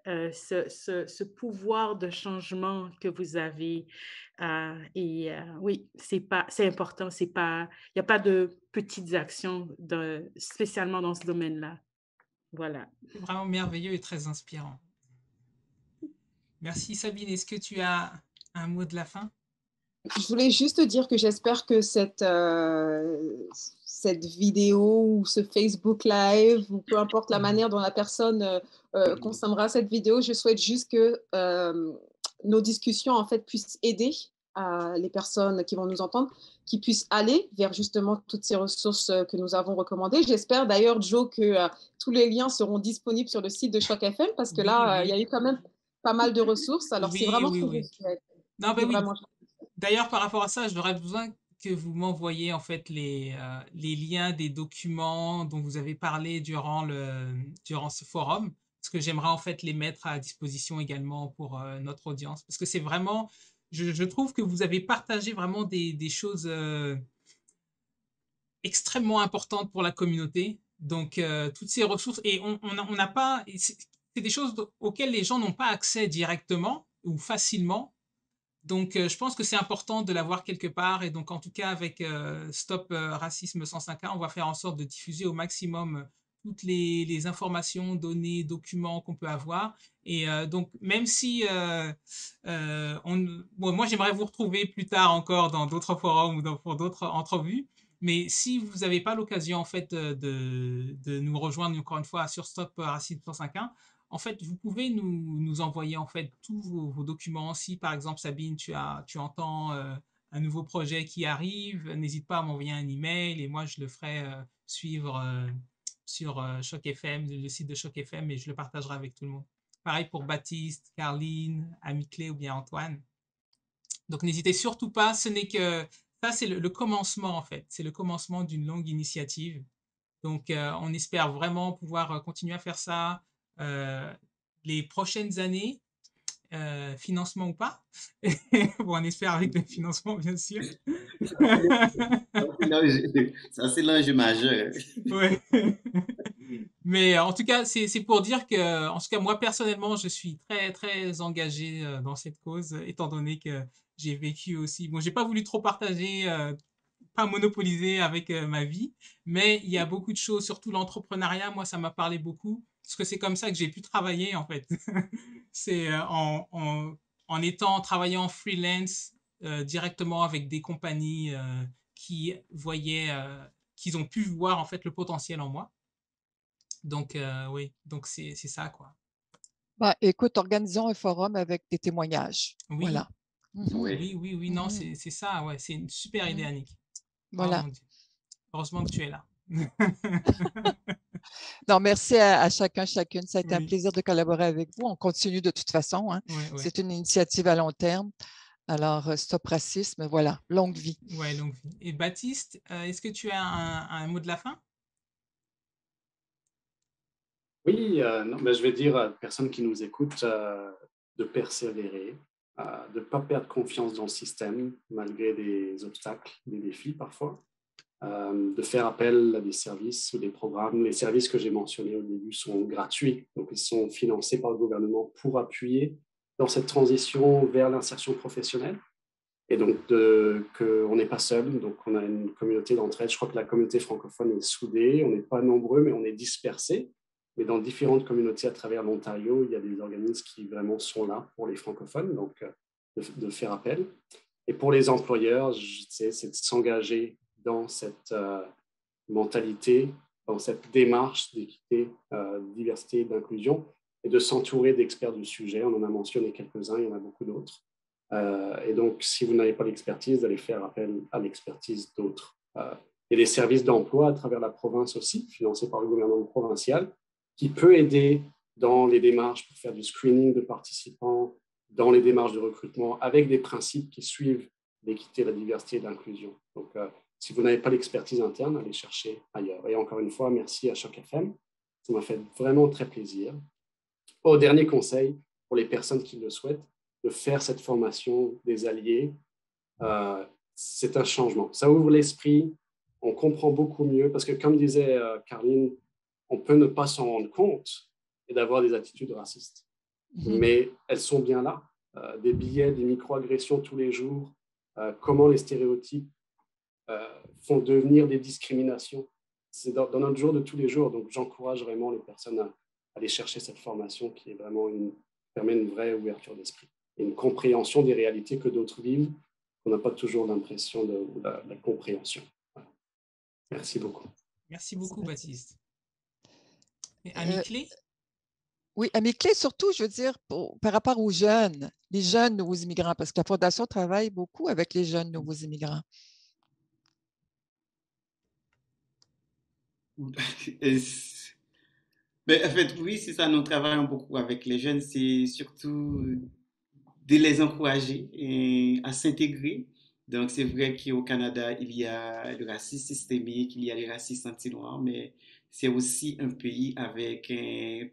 ce pouvoir de changement que vous avez. Oui, c'est important. Il n'y a pas de petites actions, spécialement dans ce domaine-là. Voilà. C'est vraiment merveilleux et très inspirant. Merci Sabine. Est-ce que tu as un mot de la fin? Je voulais juste dire que j'espère que cette vidéo ou ce Facebook Live, ou peu importe la manière dont la personne consommera cette vidéo, je souhaite juste que nos discussions en fait puissent aider les personnes qui vont nous entendre, qui puissent aller vers justement toutes ces ressources que nous avons recommandées. J'espère d'ailleurs, Joe, que tous les liens seront disponibles sur le site de Choc FM, parce que là, il y a eu quand même pas mal de ressources. Alors, c'est vraiment ce que je souhaite. Non, ben oui. D'ailleurs, par rapport à ça, j'aurais besoin que vous m'envoyiez en fait les liens des documents dont vous avez parlé durant ce forum, parce que j'aimerais en fait les mettre à disposition également pour notre audience, parce que c'est vraiment, je trouve que vous avez partagé vraiment des choses extrêmement importantes pour la communauté. Donc, toutes ces ressources, et on n'a pas, c'est des choses auxquelles les gens n'ont pas accès directement ou facilement. Donc, je pense que c'est important de l'avoir quelque part. Et donc, en tout cas, avec Stop Racisme 105.1, on va faire en sorte de diffuser au maximum toutes les informations, données, documents qu'on peut avoir. Et donc, même si moi, j'aimerais vous retrouver plus tard encore dans d'autres forums ou pour d'autres entrevues. Mais si vous n'avez pas l'occasion, en fait, de nous rejoindre encore une fois sur Stop Racisme 105.1, en fait, vous pouvez nous envoyer en fait tous vos documents. Si par exemple, Sabine, tu entends un nouveau projet qui arrive, n'hésite pas à m'envoyer un email et moi, je le ferai suivre sur Choc FM, le site de Choc FM, et je le partagerai avec tout le monde. Pareil pour Baptiste, Carline, Ami-Clé ou bien Antoine. Donc, n'hésitez surtout pas, ce n'est que... Ça, c'est le commencement, en fait. C'est le commencement d'une longue initiative. Donc, on espère vraiment pouvoir continuer à faire ça les prochaines années, financement ou pas. Bon, on espère avec le financement, bien sûr. Ça, c'est l'enjeu majeur. Ouais. Mais en tout cas, c'est pour dire que, en tout cas, moi personnellement, je suis très, très engagé dans cette cause, étant donné que j'ai vécu aussi. Bon, j'ai pas voulu trop partager, pas monopoliser avec ma vie, mais il y a beaucoup de choses, surtout l'entrepreneuriat. Moi, ça m'a parlé beaucoup, parce que c'est comme ça que j'ai pu travailler, en fait. C'est en étant, travaillant en freelance directement avec des compagnies qui voyaient, qu'ils ont pu voir en fait le potentiel en moi. Donc, oui, donc c'est ça, quoi. Ben, écoute, organisons un forum avec des témoignages. Oui, Voilà. Mhm, Oui. oui, non, mhm, c'est ça, ouais, c'est une super idée, mhm. Annick. Oh Voilà. mon Dieu. Heureusement que tu es là. Non, merci à chacun, chacune. Ça a été un Oui, plaisir de collaborer avec vous. On continue de toute façon, hein. ouais, ouais. C'est une initiative à long terme. Alors, Stop Racisme, voilà, longue vie. Ouais, longue vie. Et Baptiste, est-ce que tu as un mot de la fin? Oui, non, ben, je vais dire aux personnes qui nous écoutent de persévérer, de ne pas perdre confiance dans le système malgré des obstacles, des défis parfois, de faire appel à des services ou des programmes. Les services que j'ai mentionnés au début sont gratuits, donc ils sont financés par le gouvernement pour appuyer dans cette transition vers l'insertion professionnelle. Et donc, qu'on n'est pas seul, donc on a une communauté d'entraide. Je crois que la communauté francophone est soudée, on n'est pas nombreux, mais on est dispersés. Mais dans différentes communautés à travers l'Ontario, il y a des organismes qui vraiment sont là pour les francophones, donc de faire appel. Et pour les employeurs, c'est de s'engager dans cette mentalité, dans cette démarche d'équité, diversité, d'inclusion, et de s'entourer d'experts du sujet. On en a mentionné quelques-uns, il y en a beaucoup d'autres. Et donc, si vous n'avez pas l'expertise, d'aller faire appel à l'expertise d'autres. Il y a des services d'emploi à travers la province aussi, financés par le gouvernement provincial, qui peut aider dans les démarches pour faire du screening de participants, dans les démarches de recrutement, avec des principes qui suivent l'équité, la diversité et l'inclusion. Donc, si vous n'avez pas l'expertise interne, allez chercher ailleurs. Et encore une fois, merci à Choc FM. Ça m'a fait vraiment très plaisir. Au dernier conseil, pour les personnes qui le souhaitent, de faire cette formation des alliés, c'est un changement. Ça ouvre l'esprit, on comprend beaucoup mieux, parce que comme disait Carline, on peut ne pas s'en rendre compte et d'avoir des attitudes racistes. Mais elles sont bien là. Des billets, des microagressions tous les jours, comment les stéréotypes font devenir des discriminations. C'est dans notre jour de tous les jours. Donc, j'encourage vraiment les personnes à aller chercher cette formation qui est vraiment permet une vraie ouverture d'esprit et une compréhension des réalités que d'autres vivent. On n'a pas toujours l'impression de la compréhension. Voilà. Merci beaucoup. Merci beaucoup, Baptiste. Et Ami-Clé? Oui, à mes clés, surtout, je veux dire, par rapport aux jeunes, les jeunes nouveaux immigrants, parce que la Fondation travaille beaucoup avec les jeunes nouveaux immigrants. Ben, en fait, oui, c'est ça, nous travaillons beaucoup avec les jeunes, c'est surtout de les encourager à s'intégrer. Donc, c'est vrai qu'au Canada, il y a le racisme systémique, il y a le racisme anti-noir, mais c'est aussi un pays avec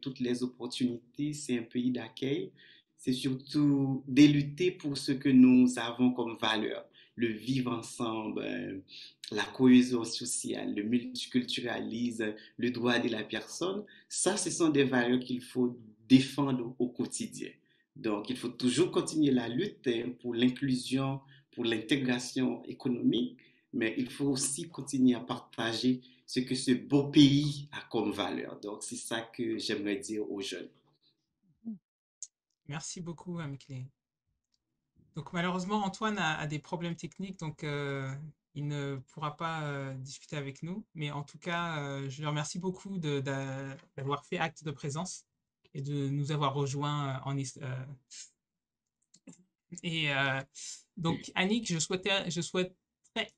toutes les opportunités, c'est un pays d'accueil. C'est surtout de lutter pour ce que nous avons comme valeur, le vivre ensemble, la cohésion sociale, le multiculturalisme, le droit de la personne. Ça, ce sont des valeurs qu'il faut défendre au quotidien. Donc, il faut toujours continuer la lutte pour l'inclusion, pour l'intégration économique, mais il faut aussi continuer à partager ce que ce beau pays a comme valeur. Donc, c'est ça que j'aimerais dire aux jeunes. Merci beaucoup, Ami-Clé. Donc, malheureusement, Antoine a des problèmes techniques, donc il ne pourra pas discuter avec nous. Mais en tout cas, je lui remercie beaucoup d'avoir fait acte de présence et de nous avoir rejoints et Donc, Annick, je souhaiterais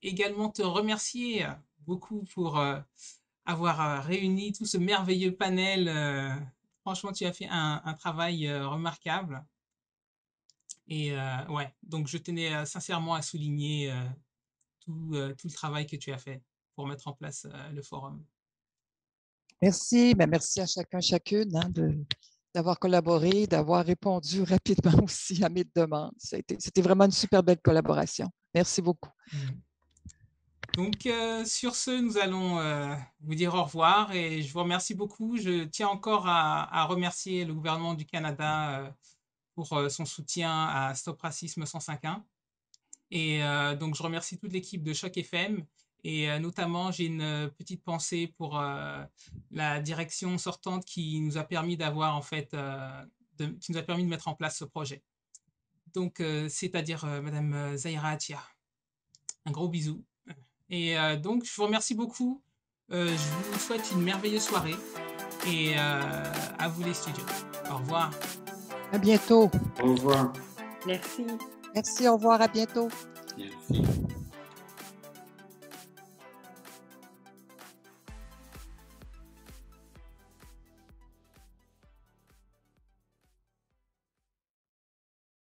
également te remercier beaucoup pour avoir réuni tout ce merveilleux panel. Franchement, tu as fait un travail remarquable. Et ouais, donc je tenais sincèrement à souligner tout le travail que tu as fait pour mettre en place le forum. Merci. Ben, merci à chacun, chacune d'avoir collaboré, d'avoir répondu rapidement aussi à mes demandes. C'était vraiment une super belle collaboration. Merci beaucoup. Donc, sur ce, nous allons vous dire au revoir et je vous remercie beaucoup. Je tiens encore à remercier le gouvernement du Canada pour son soutien à Stop Racisme 105.1. Et donc, je remercie toute l'équipe de Choc FM et notamment, j'ai une petite pensée pour la direction sortante qui nous a permis d'avoir, en fait, qui nous a permis de mettre en place ce projet. Donc, c'est-à-dire Madame Zahira Atia. Un gros bisou. Et donc, je vous remercie beaucoup. Je vous souhaite une merveilleuse soirée et à vous les studios. Au revoir. À bientôt. Au revoir. Merci. Merci, au revoir, à bientôt. Merci.